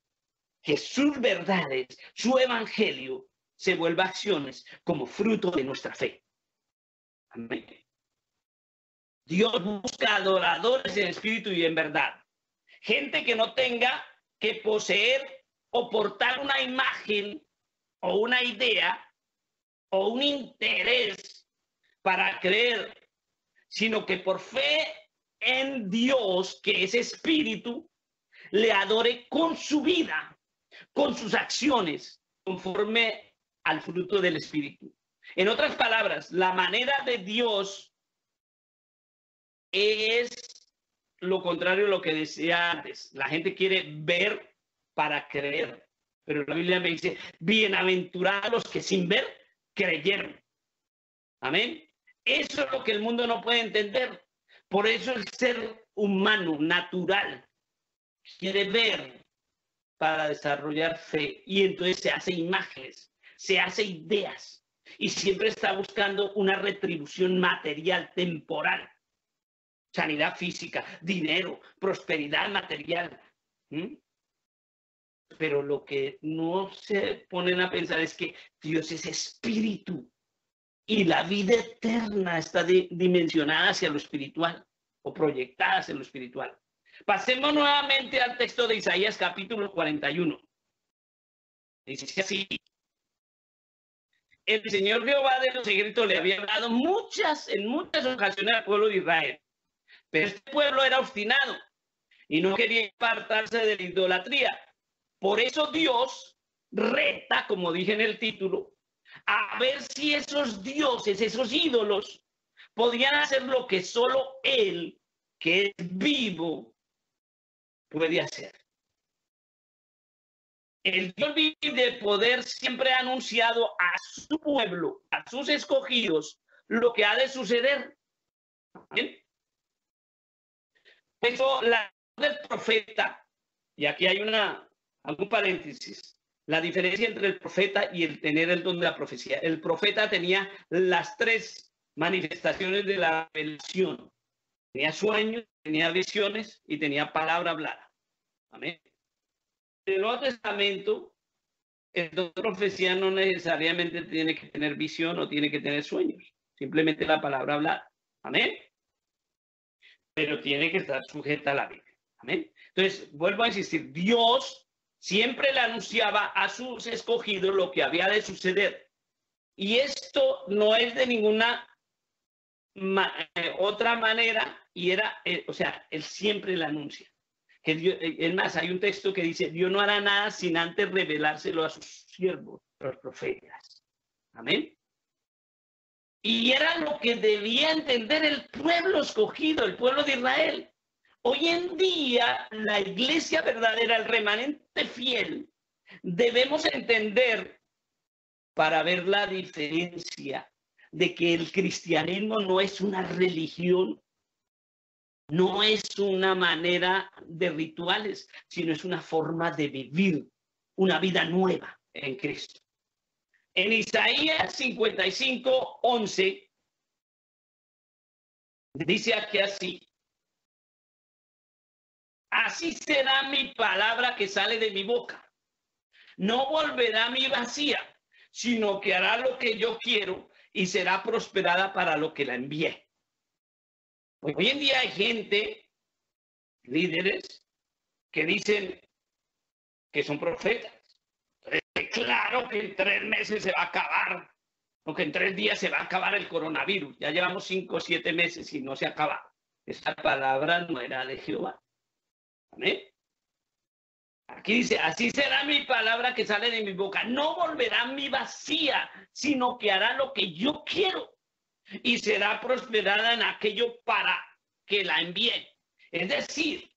que sus verdades, su evangelio, se vuelva acciones como fruto de nuestra fe. Amén. Dios busca adoradores en espíritu y en verdad. Gente que no tenga que poseer o portar una imagen o una idea o un interés para creer, sino que por fe en Dios, que es espíritu, le adore con su vida, con sus acciones, conforme al fruto del espíritu. En otras palabras, la manera de Dios es lo contrario de lo que decía antes. La gente quiere ver para creer, pero la Biblia me dice, bienaventurados los que sin ver creyeron. Amén. Eso es lo que el mundo no puede entender. Por eso el ser humano natural quiere ver para desarrollar fe, y entonces se hace imágenes, se hace ideas, y siempre está buscando una retribución material, temporal. Sanidad física, dinero, prosperidad material. Pero lo que no se ponen a pensar es que Dios es espíritu. y la vida eterna está dimensionada hacia lo espiritual o proyectada hacia lo espiritual. Pasemos nuevamente al texto de Isaías capítulo 41. Dice así: el Señor Jehová de los ejércitos le había hablado en muchas ocasiones al pueblo de Israel, pero este pueblo era obstinado y no quería apartarse de la idolatría. Por eso Dios reta, como dije en el título, a ver si esos dioses, esos ídolos, podían hacer lo que solo Él, que es vivo, puede hacer. El Dios vivo de poder siempre ha anunciado a su pueblo, a sus escogidos, lo que ha de suceder. ¿Bien? Eso, la del profeta, y aquí hay algún paréntesis, la diferencia entre el profeta y el tener el don de la profecía. El profeta tenía las tres manifestaciones de la revelación. Tenía sueños, tenía visiones y tenía palabra hablada. Amén. En el Nuevo Testamento, el don de profecía no necesariamente tiene que tener visión o tiene que tener sueños. Simplemente la palabra hablada. Amén. Pero tiene que estar sujeta a la Biblia. Amén. Entonces, vuelvo a insistir, Dios siempre le anunciaba a sus escogidos lo que había de suceder. Y esto no es de ninguna otra manera, y era, o sea, Él siempre le anuncia. Que Dios, es más, hay un texto que dice, Dios no hará nada sin antes revelárselo a sus siervos, los profetas. Amén. Y era lo que debía entender el pueblo escogido, el pueblo de Israel. Hoy en día, la iglesia verdadera, el remanente fiel, debemos entender para ver la diferencia de que el cristianismo no es una religión, no es una manera de rituales, sino es una forma de vivir una vida nueva en Cristo. En Isaías 55, 11, dice aquí así: así será mi palabra que sale de mi boca. No volverá a mí vacía, sino que hará lo que yo quiero y será prosperada para lo que la envié. Hoy en día hay gente, líderes, que dicen que son profetas. Claro que en 3 meses se va a acabar, o que en 3 días se va a acabar el coronavirus. Ya llevamos 5 o 7 meses y no se acaba. Esa palabra no era de Jehová. Amén. Aquí dice, así será mi palabra que sale de mi boca. No volverá a mí vacía, sino que hará lo que yo quiero y será prosperada en aquello para que la envíe. Es decir,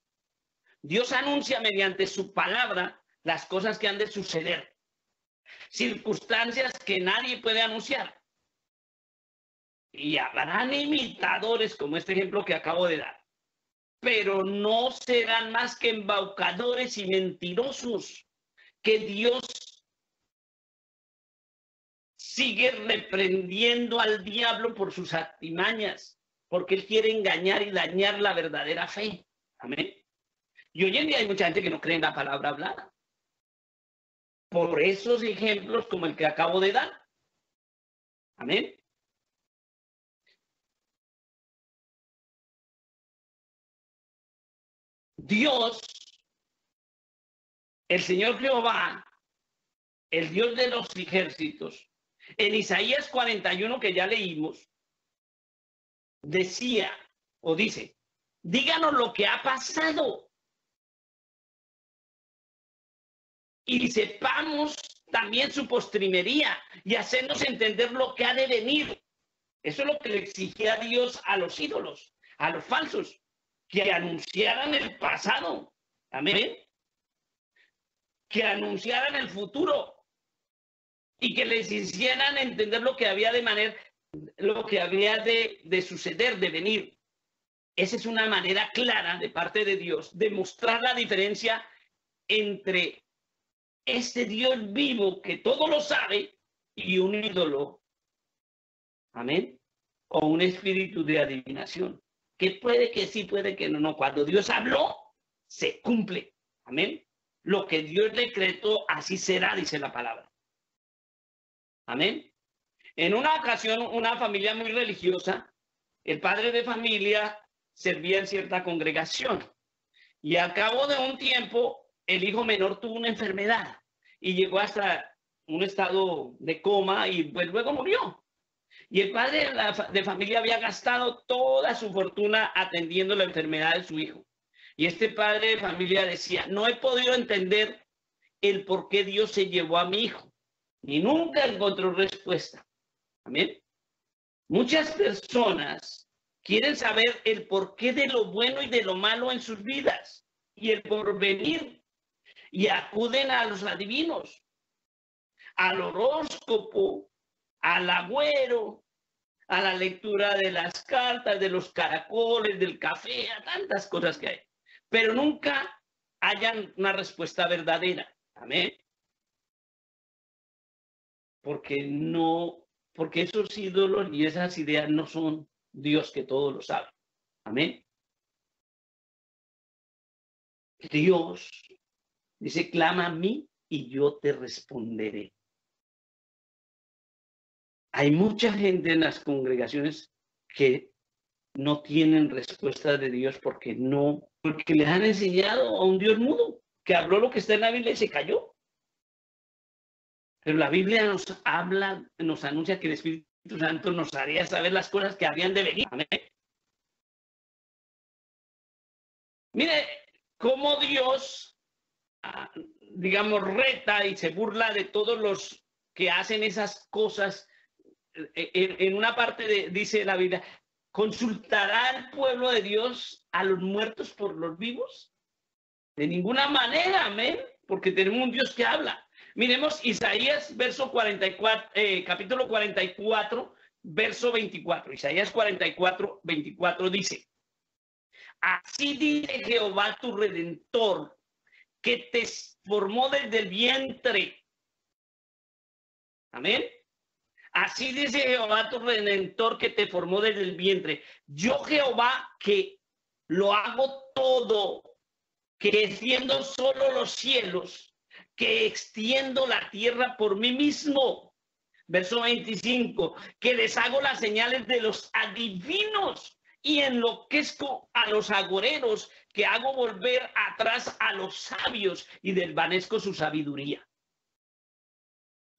Dios anuncia mediante su palabra las cosas que han de suceder, circunstancias que nadie puede anunciar. Y habrán imitadores, como este ejemplo que acabo de dar, pero no serán más que embaucadores y mentirosos, que Dios sigue reprendiendo al diablo por sus artimañas, porque él quiere engañar y dañar la verdadera fe. Amén. Y hoy en día hay mucha gente que no cree en la palabra hablada, por esos ejemplos como el que acabo de dar. Amén. Dios, el Señor Jehová, el Dios de los ejércitos, en Isaías 41 que ya leímos, decía o dice, díganos lo que ha pasado y sepamos también su postrimería y hacernos entender lo que ha de venir. Eso es lo que le exigía a Dios a los ídolos, a los falsos, que anunciaran el pasado. Amén. Que anunciaran el futuro y que les hicieran entender lo que había de suceder, de venir. Esa es una manera clara de parte de Dios de mostrar la diferencia entre este Dios vivo que todo lo sabe y un ídolo. Amén. O un espíritu de adivinación. Que puede que sí, puede que no. Cuando Dios habló, se cumple. Amén. Lo que Dios decretó, así será, dice la palabra. Amén. En una ocasión, una familia muy religiosa, el padre de familia servía en cierta congregación y al cabo de un tiempo el hijo menor tuvo una enfermedad y llegó hasta un estado de coma y pues luego murió. Y el padre de familia había gastado toda su fortuna atendiendo la enfermedad de su hijo. Y este padre de familia decía, no he podido entender el por qué Dios se llevó a mi hijo. Y nunca encontró respuesta. Amén. Muchas personas quieren saber el porqué de lo bueno y de lo malo en sus vidas y el porvenir y acuden a los adivinos, al horóscopo, al agüero, a la lectura de las cartas, de los caracoles, del café, a tantas cosas que hay, pero nunca hayan una respuesta verdadera. Amén. Porque esos ídolos y esas ideas no son Dios que todo lo sabe. Amén. Dios dice, clama a mí y yo te responderé. Hay mucha gente en las congregaciones que no tienen respuesta de Dios porque les han enseñado a un Dios mudo, que habló lo que está en la Biblia y se cayó. Pero la Biblia nos habla, nos anuncia que el Espíritu Santo nos haría saber las cosas que habían de venir. Amén. Mire cómo Dios, digamos, reta y se burla de todos los que hacen esas cosas. En una parte dice la Biblia, ¿consultará el pueblo de Dios a los muertos por los vivos? De ninguna manera, amén, porque tenemos un Dios que habla. Miremos Isaías, capítulo 44, verso 24. Isaías 44, 24 dice, así dice Jehová tu Redentor, que te formó desde el vientre. Amén. Así dice Jehová tu Redentor, que te formó desde el vientre. Yo Jehová, que lo hago todo, que extiendo solo los cielos, que extiendo la tierra por mí mismo. Verso 25, que les hago las señales de los adivinos y enloquezco a los agoreros, que hago volver atrás a los sabios y desvanezco su sabiduría.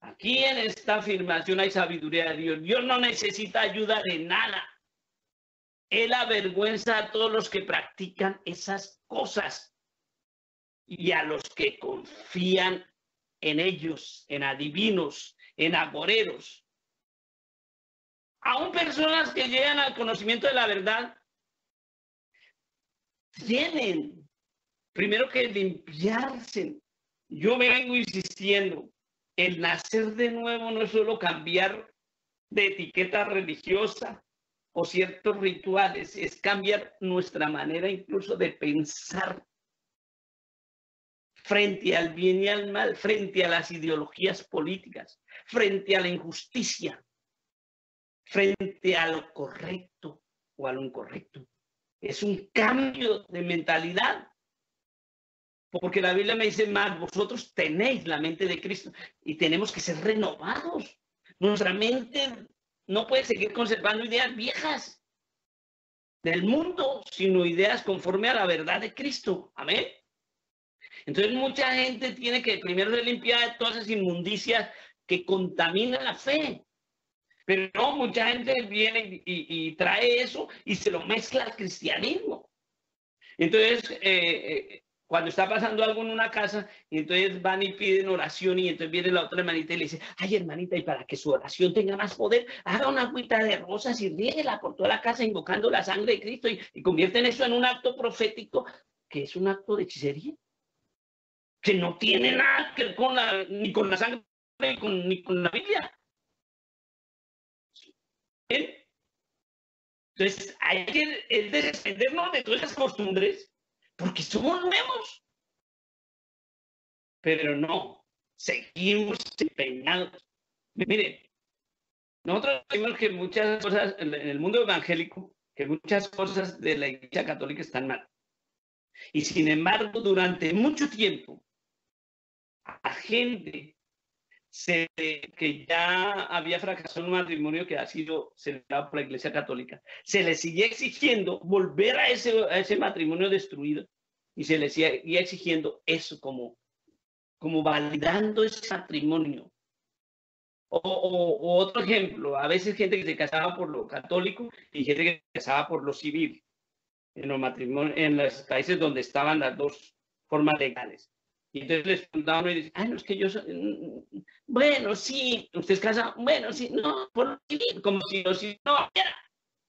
Aquí en esta afirmación hay sabiduría de Dios. Dios no necesita ayuda de nada. Él avergüenza a todos los que practican esas cosas y a los que confían en ellos, en adivinos, en agoreros. Aún personas que llegan al conocimiento de la verdad tienen primero que limpiarse. Yo me vengo insistiendo. El nacer de nuevo no es solo cambiar de etiqueta religiosa o ciertos rituales, es cambiar nuestra manera incluso de pensar frente al bien y al mal, frente a las ideologías políticas, frente a la injusticia, frente a lo correcto o a lo incorrecto. Es un cambio de mentalidad. Porque la Biblia me dice más, vosotros tenéis la mente de Cristo y tenemos que ser renovados. Nuestra mente no puede seguir conservando ideas viejas del mundo, sino ideas conforme a la verdad de Cristo. Amén. Entonces mucha gente tiene que primero ser limpiada de todas esas inmundicias que contaminan la fe. Pero no, mucha gente viene y trae eso y se lo mezcla al cristianismo. Entonces, cuando está pasando algo en una casa, y entonces van y piden oración, y entonces viene la otra hermanita y le dice, ay, hermanita, y para que su oración tenga más poder, haga una agüita de rosas y riéguela por toda la casa invocando la sangre de Cristo y convierten eso en un acto profético, que es un acto de hechicería, que no tiene nada que ver con ni con la sangre ni con la Biblia. ¿Bien? Entonces, hay que desprendernos de todas esas costumbres, porque somos nuevos. Pero no, seguimos empeñados. Mire, nosotros decimos que muchas cosas en el mundo evangélico, que muchas cosas de la Iglesia Católica están mal. Y sin embargo, durante mucho tiempo, a gente que ya había fracasado en un matrimonio que ha sido celebrado por la Iglesia Católica, se le sigue exigiendo volver a ese matrimonio destruido y se le sigue exigiendo eso como validando ese matrimonio. O otro ejemplo, a veces gente que se casaba por lo católico y gente que se casaba por lo civil en los matrimonios, en los países donde estaban las dos formas legales. Y entonces les preguntaban y dicen, no, es que yo soy, bueno, sí, usted es casado, bueno, sí, no, por lo civil, como si no valiera,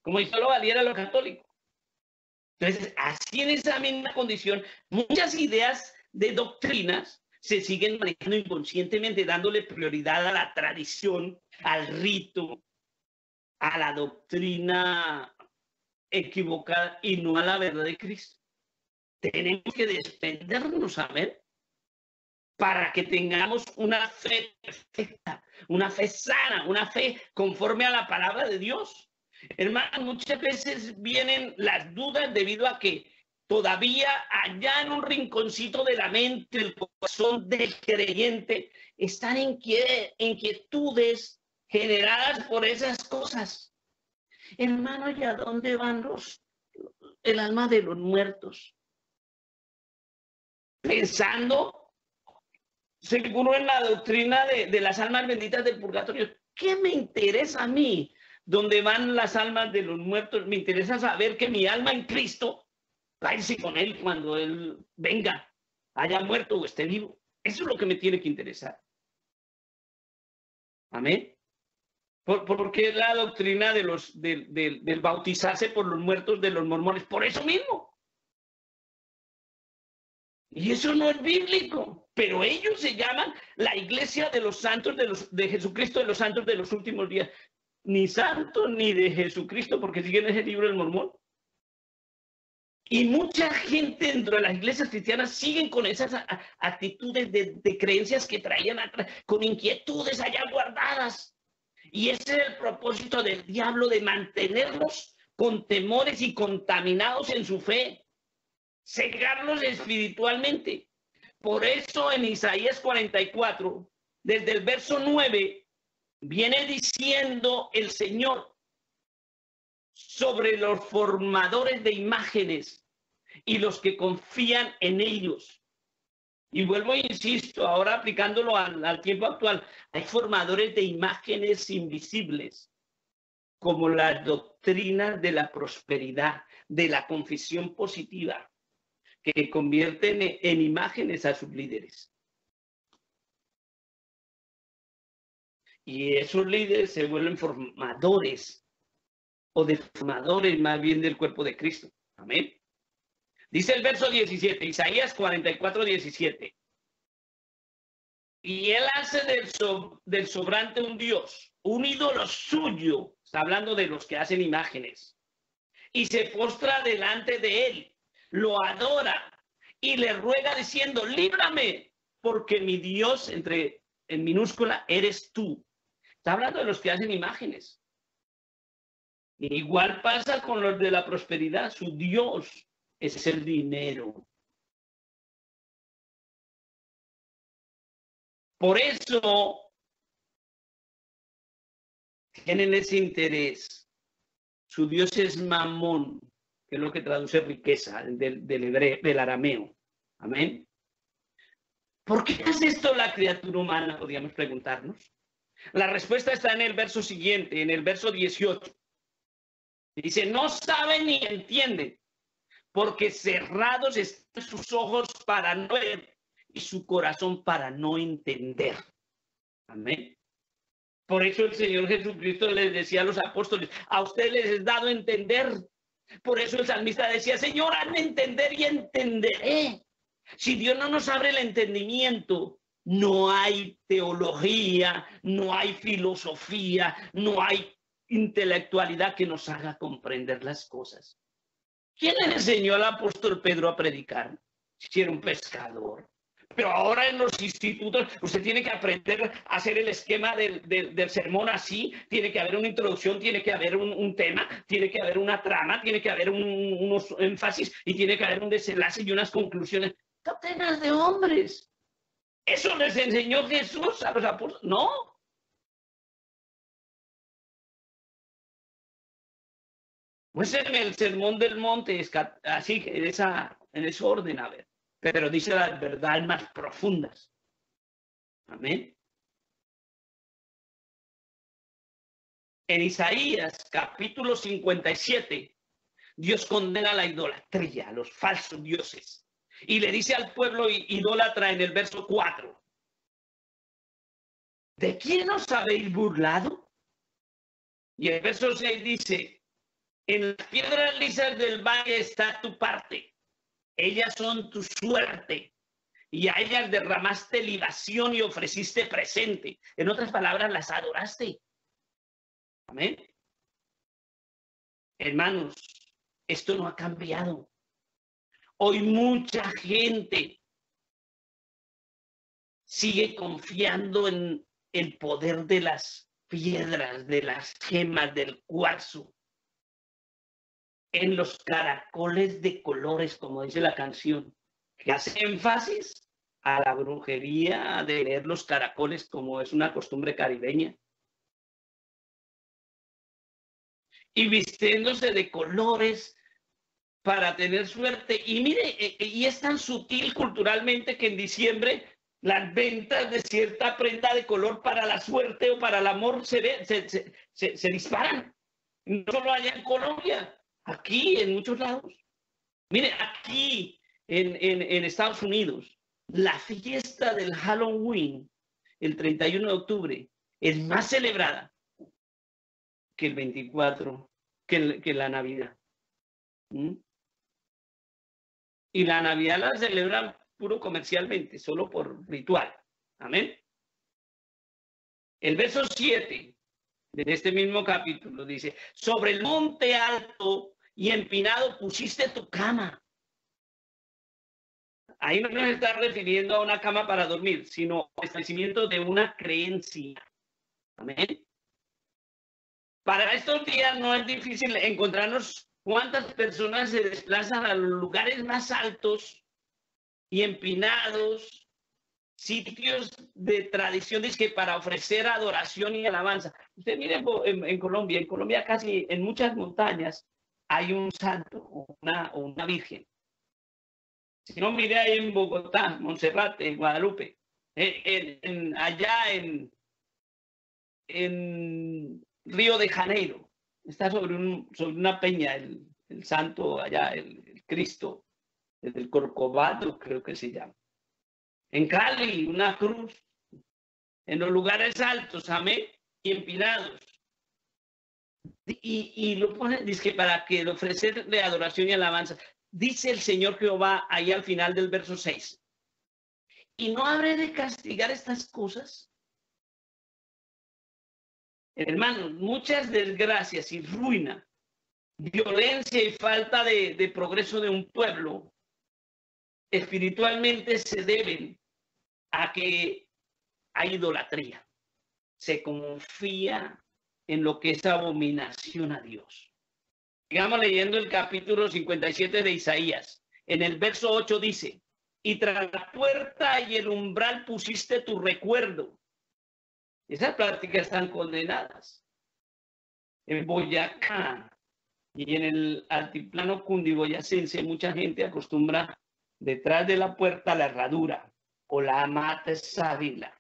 como si solo valiera lo católico. Entonces, así en esa misma condición, muchas ideas de doctrinas se siguen manejando inconscientemente, dándole prioridad a la tradición, al rito, a la doctrina equivocada y no a la verdad de Cristo. Tenemos que desprendernos, a ver, para que tengamos una fe perfecta, una fe sana, una fe conforme a la palabra de Dios. Hermanos, muchas veces vienen las dudas debido a que todavía allá en un rinconcito de la mente, el corazón del creyente, están inquietudes generadas por esas cosas. Hermano, ¿y a dónde van el alma de los muertos? Pensando, seguro en la doctrina de las almas benditas del purgatorio, ¿qué me interesa a mí? ¿Dónde van las almas de los muertos? Me interesa saber que mi alma en Cristo va a irse con Él cuando Él venga, haya muerto o esté vivo. Eso es lo que me tiene que interesar. Amén. ¿Por qué la doctrina del bautizarse por los muertos de los mormones? Por eso mismo. Y eso no es bíblico, pero ellos se llaman la iglesia de los santos de Jesucristo de los santos de los últimos días. Ni santo ni de Jesucristo, porque siguen ese libro del Mormón. Y mucha gente dentro de las iglesias cristianas siguen con esas actitudes de creencias que traían atrás, con inquietudes allá guardadas. Y ese es el propósito del diablo, de mantenerlos con temores y contaminados en su fe, cegarlos espiritualmente. Por eso en Isaías 44, desde el verso 9, viene diciendo el Señor sobre los formadores de imágenes y los que confían en ellos. Y vuelvo e insisto, ahora aplicándolo al tiempo actual, hay formadores de imágenes invisibles, como las doctrinas de la prosperidad, de la confesión positiva, que convierten en imágenes a sus líderes. Y esos líderes se vuelven formadores o deformadores más bien del cuerpo de Cristo. Amén. Dice el verso 17, Isaías 44, 17. Y él hace del sobrante un Dios, un ídolo suyo. Está hablando de los que hacen imágenes. Y se postra delante de él, lo adora y le ruega diciendo, líbrame, porque mi Dios, en minúscula, eres tú. Está hablando de los que hacen imágenes. Igual pasa con los de la prosperidad. Su Dios es el dinero. Por eso tienen ese interés. Su Dios es Mamón, que es lo que traduce riqueza del arameo. Amén. ¿Por qué hace esto la criatura humana? Podríamos preguntarnos. La respuesta está en el verso siguiente, en el verso 18. Dice, no sabe ni entiende, porque cerrados están sus ojos para no ver y su corazón para no entender. Amén. Por eso el Señor Jesucristo les decía a los apóstoles, a ustedes les es dado entender. Por eso el salmista decía, Señor, hazme entender y entenderé. Si Dios no nos abre el entendimiento, no hay teología, no hay filosofía, no hay intelectualidad que nos haga comprender las cosas. ¿Quién le enseñó al apóstol Pedro a predicar? Si era un pescador. Pero ahora en los institutos usted tiene que aprender a hacer el esquema del sermón así. Tiene que haber una introducción, tiene que haber un tema, tiene que haber una trama, tiene que haber unos énfasis y tiene que haber un desenlace y unas conclusiones. Doctrinas de hombres. ¿Eso les enseñó Jesús a los apóstoles? No. Pues en el Sermón del Monte, así, en ese orden, a ver. Pero dice las verdades más profundas. Amén. En Isaías, capítulo 57, Dios condena la idolatría, a los falsos dioses. Y le dice al pueblo idólatra en el verso 4, ¿de quién os habéis burlado? Y el verso 6 dice, en las piedras lisas del valle está tu parte, ellas son tu suerte, y a ellas derramaste libación y ofreciste presente. En otras palabras, las adoraste. Amén. Hermanos, esto no ha cambiado. Hoy mucha gente sigue confiando en el poder de las piedras, de las gemas, del cuarzo, en los caracoles de colores, como dice la canción, que hace énfasis a la brujería de leer los caracoles, como es una costumbre caribeña. Y vistiéndose de colores para tener suerte. Y mire, y es tan sutil culturalmente que en diciembre las ventas de cierta prenda de color para la suerte o para el amor se disparan. No solo allá en Colombia, aquí en muchos lados. Mire, aquí en Estados Unidos, la fiesta del Halloween, el 31 de octubre, es más celebrada que el 24, que la Navidad. ¿Mm? Y la Navidad la celebran puro comercialmente, solo por ritual. Amén. El verso 7 de este mismo capítulo dice, sobre el monte alto y empinado pusiste tu cama. Ahí no nos está refiriendo a una cama para dormir, sino al establecimiento de una creencia. Amén. Para estos días no es difícil encontrarnos cuántas personas se desplazan a los lugares más altos y empinados, sitios de tradiciones que para ofrecer adoración y alabanza. Usted mire en Colombia casi en muchas montañas hay un santo o una virgen. Si no, mire ahí en Bogotá, Monserrate, en Guadalupe, allá en Río de Janeiro, está sobre una peña el santo allá, el Cristo, el Corcovado creo que se llama. En Cali, una cruz, en los lugares altos, amén, y empinados. Y lo pone, dice que para que ofrecerle adoración y alabanza, dice el Señor Jehová ahí al final del verso 6. ¿Y no habré de castigar estas cosas? Hermanos, muchas desgracias y ruina, violencia y falta de progreso de un pueblo espiritualmente se deben a que hay idolatría. Se confía en lo que es abominación a Dios. Sigamos leyendo el capítulo 57 de Isaías. En el verso 8 dice, y tras la puerta y el umbral pusiste tu recuerdo. Esas prácticas están condenadas. En Boyacá y en el altiplano cundiboyacense, mucha gente acostumbra detrás de la puerta la herradura o la amata sábila.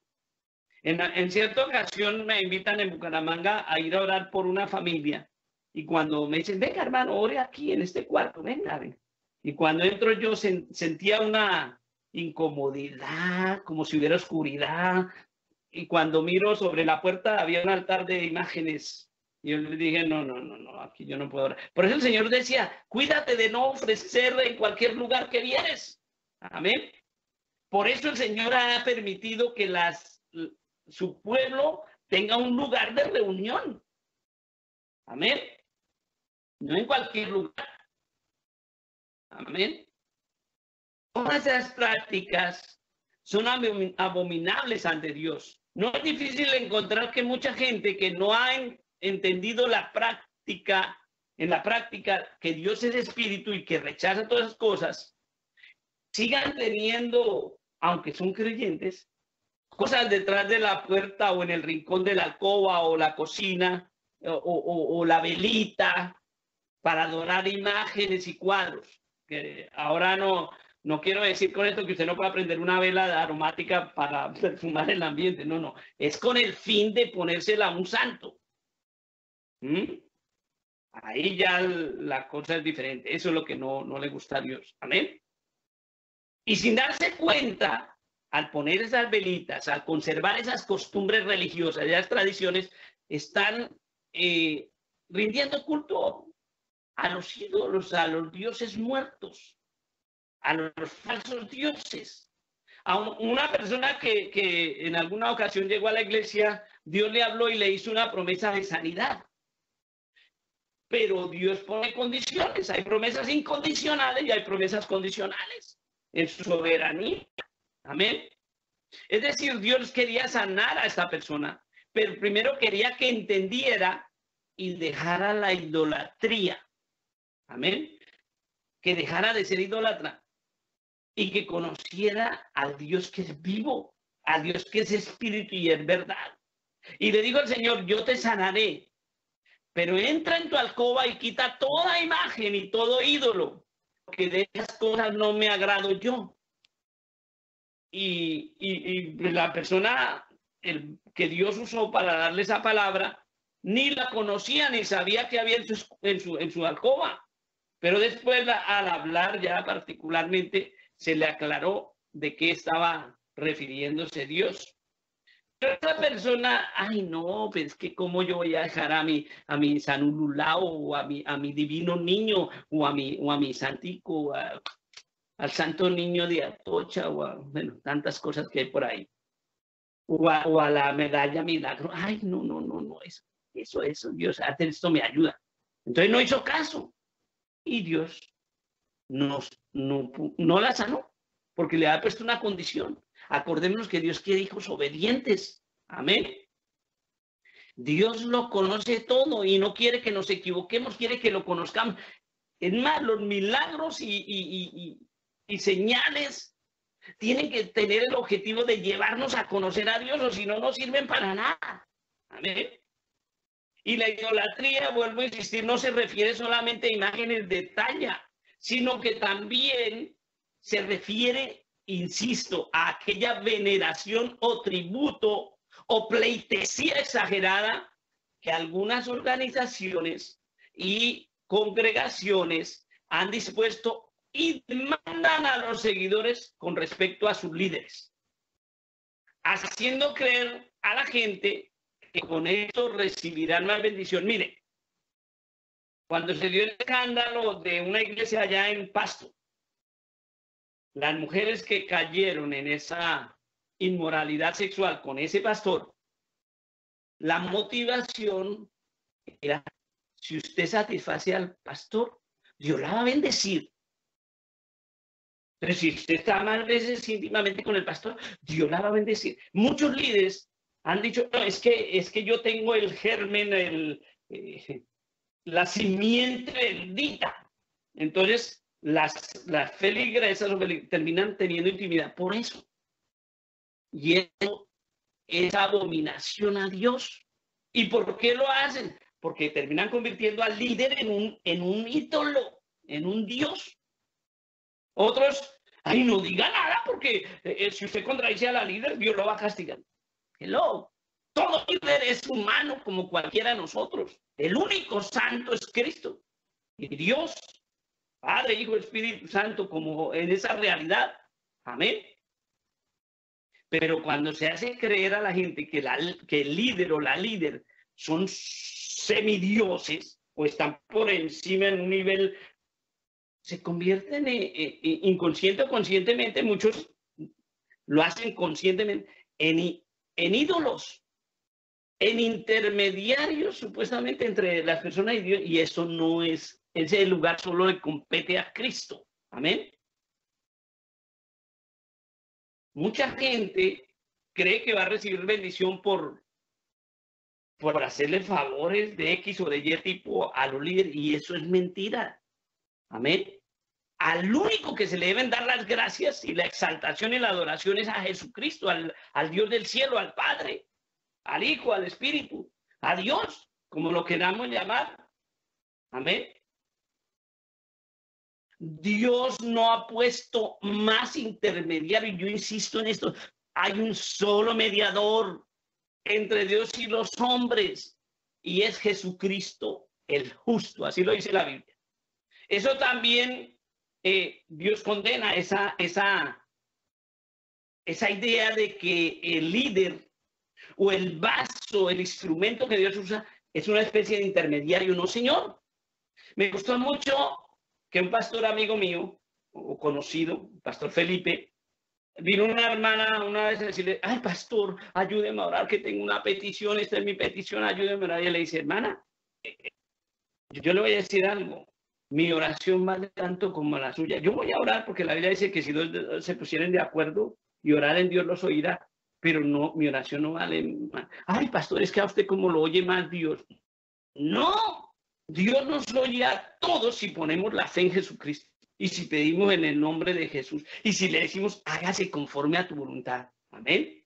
En cierta ocasión me invitan en Bucaramanga a ir a orar por una familia. Y cuando me dicen, venga hermano, ore aquí en este cuarto, venga, venga. Y cuando entro yo sentía una incomodidad, como si hubiera oscuridad. Y cuando miro sobre la puerta había un altar de imágenes. Y yo le dije, no, aquí yo no puedo orar. Por eso el Señor decía, cuídate de no ofrecer en cualquier lugar que vienes. Amén. Por eso el Señor ha permitido que su pueblo tenga un lugar de reunión. Amén. No en cualquier lugar. Amén. Todas esas prácticas son abominables ante Dios. No es difícil encontrar que mucha gente que no ha entendido en la práctica que Dios es espíritu y que rechaza todas esas cosas, sigan teniendo, aunque son creyentes, cosas detrás de la puerta o en el rincón de la alcoba o la cocina o la velita para adorar imágenes y cuadros. Que ahora no quiero decir con esto que usted no pueda prender una vela aromática para perfumar el ambiente. No, no. Es con el fin de ponérsela a un santo. Ahí ya la cosa es diferente. Eso es lo que no le gusta a Dios. Amén. Y sin darse cuenta, al poner esas velitas, al conservar esas costumbres religiosas, esas tradiciones, están rindiendo culto a los ídolos, a los dioses muertos, a los falsos dioses. A una persona que en alguna ocasión llegó a la iglesia, Dios le habló y le hizo una promesa de sanidad. Pero Dios pone condiciones. Hay promesas incondicionales y hay promesas condicionales en su soberanía. Amén. Es decir, Dios quería sanar a esta persona, pero primero quería que entendiera y dejara la idolatría. Amén. Que dejara de ser idólatra y que conociera al Dios que es vivo, al Dios que es espíritu y es verdad. Y le dijo al Señor, yo te sanaré, pero entra en tu alcoba y quita toda imagen y todo ídolo, porque de esas cosas no me agrado yo. Y la persona que Dios usó para darle esa palabra, ni la conocía ni sabía que había en su alcoba. Pero después, al hablar ya particularmente, se le aclaró de qué estaba refiriéndose Dios. Pero esta persona, ay no, pues que cómo yo voy a dejar a mi San Ululao o a mi divino niño o a mi santico, al santo niño de Atocha o bueno, tantas cosas que hay por ahí. O a la medalla milagro. Ay, no, eso, Dios, esto me ayuda. Entonces no hizo caso. Y Dios no la sanó, porque le ha puesto una condición. Acordémonos que Dios quiere hijos obedientes. Amén. Dios lo conoce todo y no quiere que nos equivoquemos, quiere que lo conozcamos. Es más, los milagros y señales tienen que tener el objetivo de llevarnos a conocer a Dios, o si no, no sirven para nada. Amén. Y la idolatría, vuelvo a insistir, no se refiere solamente a imágenes de talla, sino que también se refiere, insisto, a aquella veneración o tributo o pleitesía exagerada que algunas organizaciones y congregaciones han dispuesto y demandan a los seguidores con respecto a sus líderes, haciendo creer a la gente que con esto recibirán más bendición. Mire, cuando se dio el escándalo de una iglesia allá en Pasto, las mujeres que cayeron en esa inmoralidad sexual con ese pastor, la motivación era, si usted satisface al pastor, Dios la va a bendecir. Pero si usted está más veces íntimamente con el pastor, Dios la va a bendecir. Muchos líderes han dicho, no, es que yo tengo el germen, la simiente bendita. Entonces, las feligresas terminan teniendo intimidad por eso. Y eso es abominación a Dios. ¿Y por qué lo hacen? Porque terminan convirtiendo al líder en un ídolo, en un dios. Otros, ay, no diga nada, porque si usted contradice a la líder, Dios lo va a castigar. Hello. Todo líder es humano como cualquiera de nosotros. El único santo es Cristo. Y Dios, Padre, Hijo, Espíritu Santo, como en esa realidad. Amén. Pero cuando se hace creer a la gente que el líder o la líder son semidioses o están por encima en un nivel, se convierten inconsciente o conscientemente, muchos lo hacen conscientemente, en ídolos, en intermediarios supuestamente entre las personas y Dios, y eso no es, ese lugar solo le compete a Cristo. Amén. Mucha gente cree que va a recibir bendición por hacerle favores de X o de Y tipo a los líderes, y eso es mentira. Amén. al único que se le deben dar las gracias y la exaltación y la adoración es a Jesucristo, al Dios del cielo, al Padre, al Hijo, al Espíritu, a Dios, como lo queramos llamar. Amén. Dios no ha puesto más intermediario, y yo insisto en esto, hay un solo mediador entre Dios y los hombres, y es Jesucristo el justo, así lo dice la Biblia. Eso también Dios condena esa idea de que el líder o el vaso, el instrumento que Dios usa, es una especie de intermediario. No, señor. Me gustó mucho que un pastor amigo mío, o conocido, pastor Felipe, vino una hermana una vez a decirle, ay, pastor, ayúdeme a orar, que tengo una petición, esta es mi petición, ayúdeme a orar. Y él le dice, hermana, yo le voy a decir algo, mi oración vale tanto como la suya. Yo voy a orar porque la Biblia dice que si dos se pusieran de acuerdo y orar en Dios los oirá, pero no, mi oración no vale más. Ay, pastor, es que a usted como lo oye más Dios. No. Dios nos lo oye a todos si ponemos la fe en Jesucristo y si pedimos en el nombre de Jesús y si le decimos hágase conforme a tu voluntad. Amén.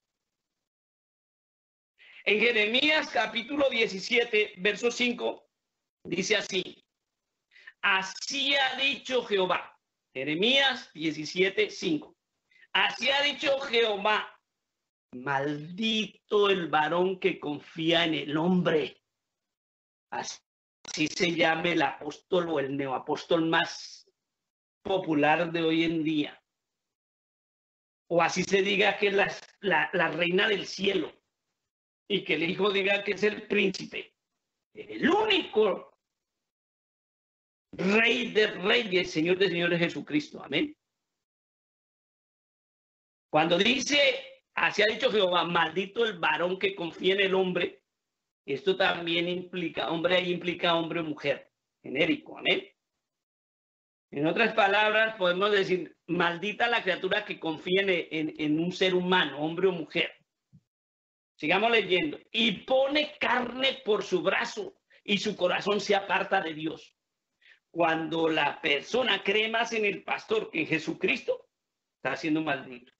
En Jeremías capítulo 17, verso 5, dice así: así ha dicho Jehová. Jeremías 17, 5. Así ha dicho Jehová: maldito el varón que confía en el hombre. Así se llame el apóstol o el neoapóstol más popular de hoy en día. O así se diga que es la reina del cielo y que el hijo diga que es el príncipe. El único rey de reyes, señor de señores, Jesucristo. Amén. Cuando dice, así ha dicho Jehová, maldito el varón que confía en el hombre, esto también implica, hombre, ahí implica hombre o mujer, genérico, amén. En otras palabras, podemos decir, maldita la criatura que confía en un ser humano, hombre o mujer. Sigamos leyendo. Y pone carne por su brazo y su corazón se aparta de Dios. Cuando la persona cree más en el pastor que en Jesucristo, está siendo maldito.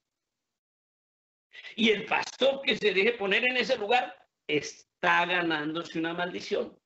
Y el pastor que se deje poner en ese lugar está ganándose una maldición.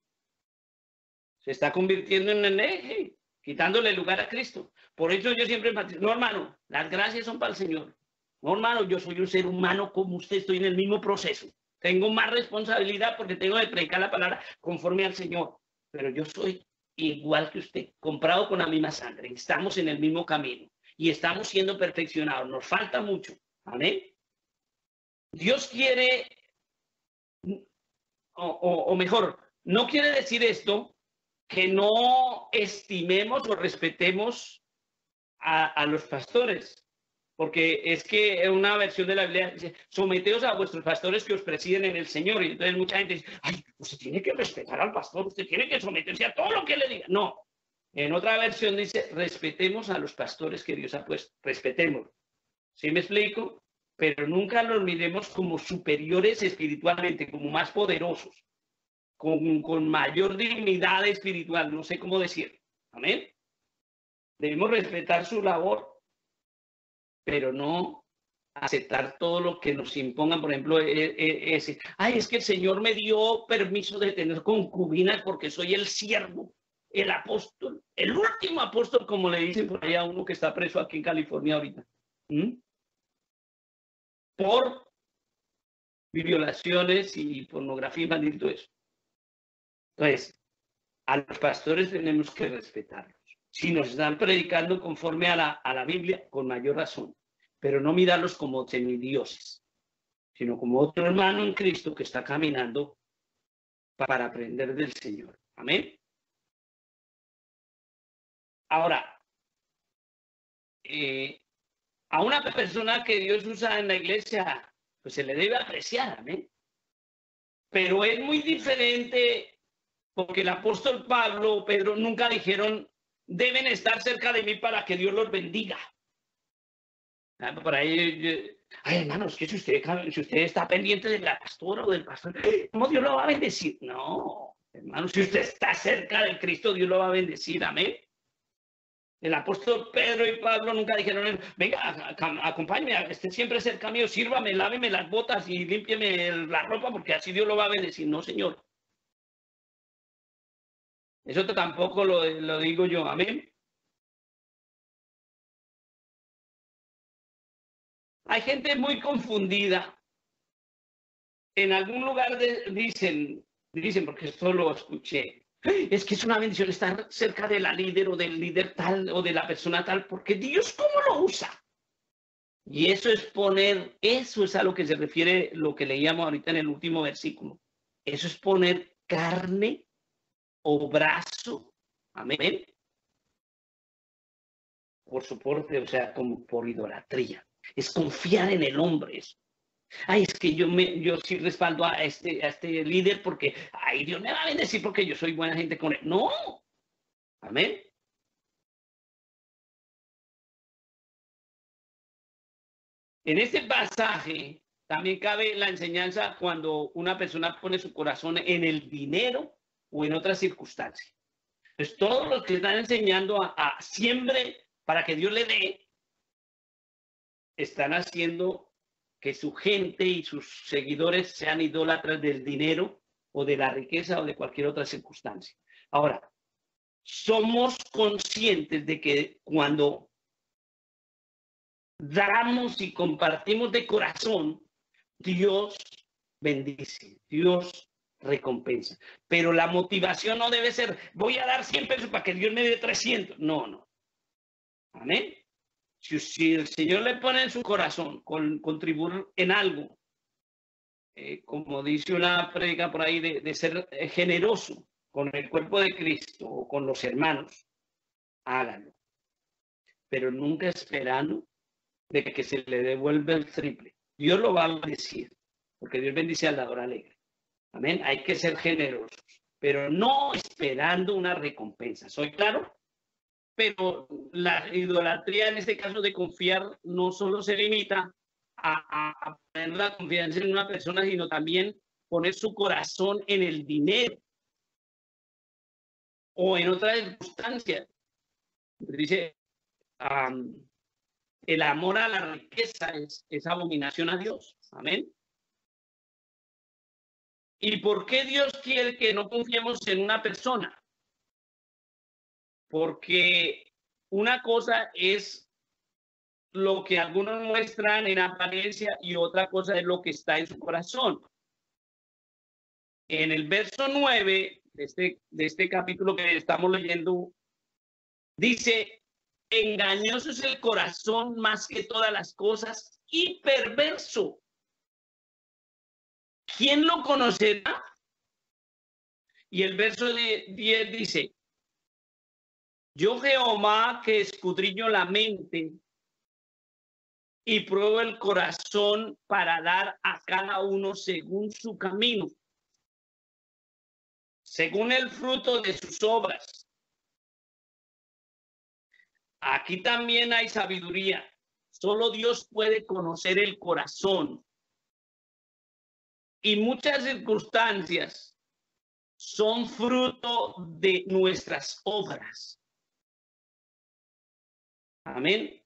Se está convirtiendo en el eje, quitándole lugar a Cristo. Por eso yo siempre enfatizo, no, hermano, las gracias son para el Señor. No, hermano, yo soy un ser humano como usted, estoy en el mismo proceso. Tengo más responsabilidad porque tengo que predicar la palabra conforme al Señor. Pero yo soy igual que usted, comprado con la misma sangre. Estamos en el mismo camino y estamos siendo perfeccionados. Nos falta mucho. Amén. Dios quiere, o mejor, no quiere decir esto que no estimemos o respetemos a los pastores, porque es que en una versión de la Biblia dice, someteos a vuestros pastores que os presiden en el Señor, y entonces mucha gente dice, ay, usted tiene que respetar al pastor, usted tiene que someterse a todo lo que le diga. No, en otra versión dice, respetemos a los pastores que Dios ha puesto, respetemos. ¿Sí me explico? Pero nunca los miremos como superiores espiritualmente, como más poderosos, con mayor dignidad espiritual, no sé cómo decirlo. Amén. Debemos respetar su labor, pero no aceptar todo lo que nos impongan. Por ejemplo, ese, ay, es que el Señor me dio permiso de tener concubinas porque soy el siervo, el apóstol, el último apóstol, como le dicen por allá a uno que está preso aquí en California ahorita. Por violaciones y pornografía infantil y todo eso. Entonces, a los pastores tenemos que respetarlos. Si nos están predicando conforme a la Biblia, con mayor razón, pero no mirarlos como semidioses, sino como otro hermano en Cristo que está caminando para aprender del Señor. Amén. Ahora, a una persona que Dios usa en la iglesia, pues se le debe apreciar, amén. Pero es muy diferente porque el apóstol Pablo o Pedro nunca dijeron, deben estar cerca de mí para que Dios los bendiga. Por ahí, ay, hermanos, que si usted está pendiente de la pastora o del pastor, ¿cómo Dios lo va a bendecir? No, hermano, si usted está cerca de Cristo, Dios lo va a bendecir, amén. El apóstol Pedro y Pablo nunca dijeron, venga, acompáñeme, esté siempre cerca mío, sírvame, láveme las botas y límpieme la ropa, porque así Dios lo va a bendecir. No, Señor. Eso tampoco lo digo yo. Amén. Hay gente muy confundida. En algún lugar dicen, porque esto lo escuché, es que es una bendición estar cerca de la líder o del líder tal o de la persona tal, porque Dios cómo lo usa. Y eso es a lo que se refiere lo que leíamos ahorita en el último versículo. Eso es poner carne o brazo, amén, por soporte, o sea, como por idolatría. Es confiar en el hombre. Eso. Ay, es que yo sí respaldo a este líder porque, ay, Dios me va a bendecir porque yo soy buena gente con él. No, amén. En este pasaje también cabe la enseñanza cuando una persona pone su corazón en el dinero o en otras circunstancias. Entonces, todos los que están enseñando a siempre para que Dios le dé, están haciendo que su gente y sus seguidores sean idólatras del dinero o de la riqueza o de cualquier otra circunstancia. Ahora, somos conscientes de que cuando damos y compartimos de corazón, Dios bendice, Dios recompensa. Pero la motivación no debe ser, voy a dar 100 pesos para que Dios me dé 300. No, no. Amén. Si el Señor le pone en su corazón contribuir en algo, como dice una prédica por ahí, de ser generoso con el cuerpo de Cristo o con los hermanos, háganlo. Pero nunca esperando de que se le devuelva el triple. Dios lo va a bendecir, porque Dios bendice al dador alegre. Amén. Hay que ser generosos, pero no esperando una recompensa. ¿Soy claro? Pero la idolatría en este caso de confiar no solo se limita a poner la confianza en una persona, sino también poner su corazón en el dinero o en otras circunstancias. Dice, el amor a la riqueza es abominación a Dios. Amén. ¿Y por qué Dios quiere que no confiemos en una persona? Porque una cosa es lo que algunos muestran en apariencia y otra cosa es lo que está en su corazón. En el verso 9 de este capítulo que estamos leyendo, dice, engañoso es el corazón más que todas las cosas y perverso. ¿Quién lo conocerá? Y el verso 10 dice, yo Jehová que escudriño la mente y pruebo el corazón para dar a cada uno según su camino, según el fruto de sus obras. Aquí también hay sabiduría. Solo Dios puede conocer el corazón. Y muchas circunstancias son fruto de nuestras obras. Amén.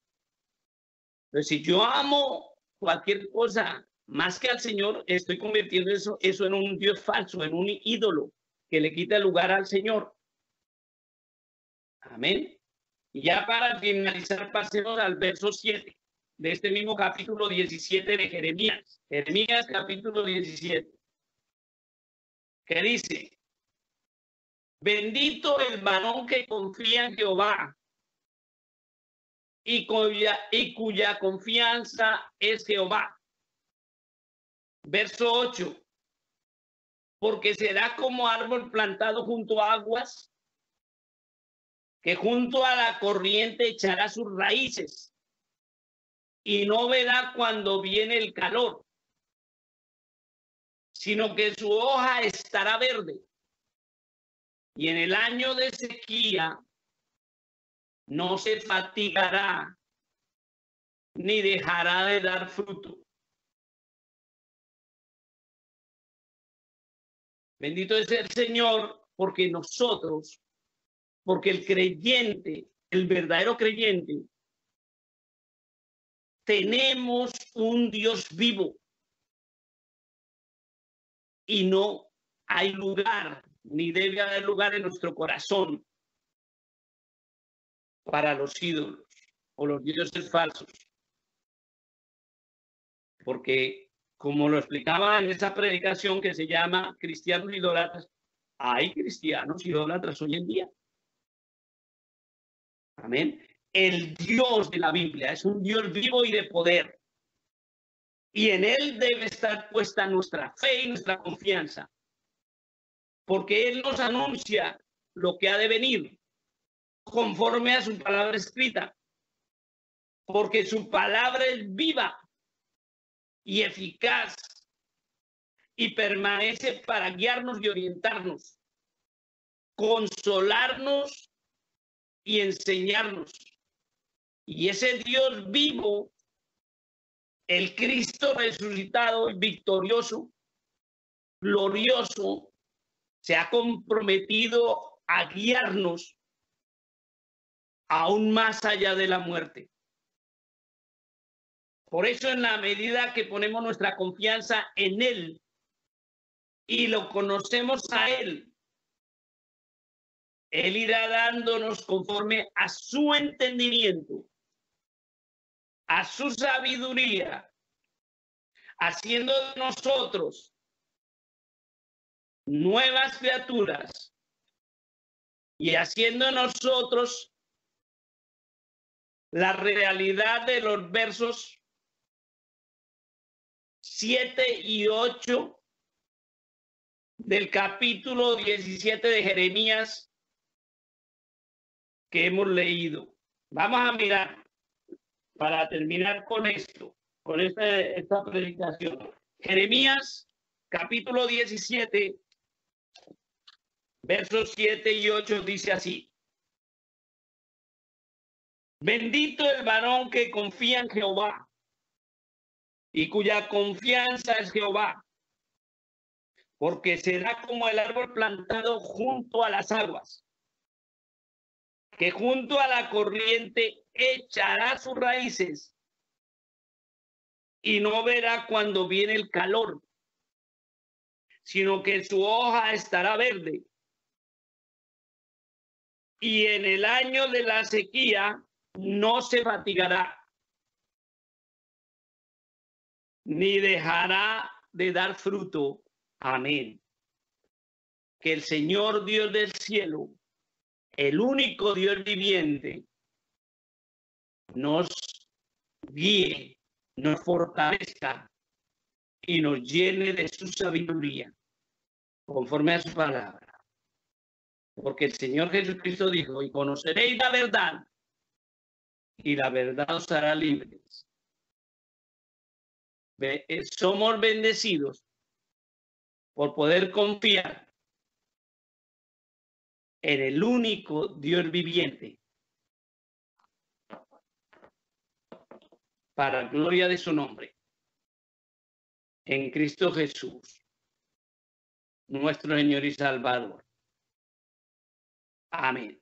Entonces, si yo amo cualquier cosa más que al Señor, estoy convirtiendo eso en un Dios falso, en un ídolo que le quita el lugar al Señor. Amén. Y ya para finalizar, pasemos al verso 7 de este mismo capítulo 17 de Jeremías. Jeremías capítulo 17. Que dice, bendito el varón que confía en Jehová y cuya confianza es Jehová. Verso 8. Porque será como árbol plantado junto a aguas, que junto a la corriente echará sus raíces y no verá cuando viene el calor, sino que su hoja estará verde. Y en el año de sequía no se fatigará ni dejará de dar fruto. Bendito es el Señor, porque el creyente el verdadero creyente, tenemos un Dios vivo y no hay lugar, ni debe haber lugar en nuestro corazón para los ídolos o los dioses falsos. Porque, como lo explicaba en esa predicación que se llama Cristianos Idólatras, hay cristianos idólatras hoy en día. Amén. El Dios de la Biblia es un Dios vivo y de poder. Y en Él debe estar puesta nuestra fe y nuestra confianza. Porque Él nos anuncia lo que ha de venir conforme a su palabra escrita. Porque su palabra es viva y eficaz y permanece para guiarnos y orientarnos, consolarnos y enseñarnos. Y ese Dios vivo, el Cristo resucitado y victorioso, glorioso, se ha comprometido a guiarnos aún más allá de la muerte. Por eso, en la medida que ponemos nuestra confianza en Él y lo conocemos a Él, Él irá dándonos conforme a su entendimiento, a su sabiduría, haciendo de nosotros nuevas criaturas y haciendo de nosotros la realidad de los versos 7 y 8 del capítulo 17 de Jeremías que hemos leído. Vamos a mirar para terminar con esto, con esta predicación. Jeremías capítulo 17, versos 7 y 8 dice así: bendito el varón que confía en Jehová y cuya confianza es Jehová, porque será como el árbol plantado junto a las aguas, que junto a la corriente echará sus raíces y no verá cuando viene el calor, sino que su hoja estará verde. Y en el año de la sequía no se fatigará, ni dejará de dar fruto. Amén. Que el Señor Dios del cielo, el único Dios viviente, nos guíe, nos fortalezca y nos llene de su sabiduría, conforme a su palabra. Porque el Señor Jesucristo dijo: y conoceréis la verdad, y la verdad os hará libres. Somos bendecidos por poder confiar en el único Dios viviente, para gloria de su nombre, en Cristo Jesús, nuestro Señor y Salvador. Amén.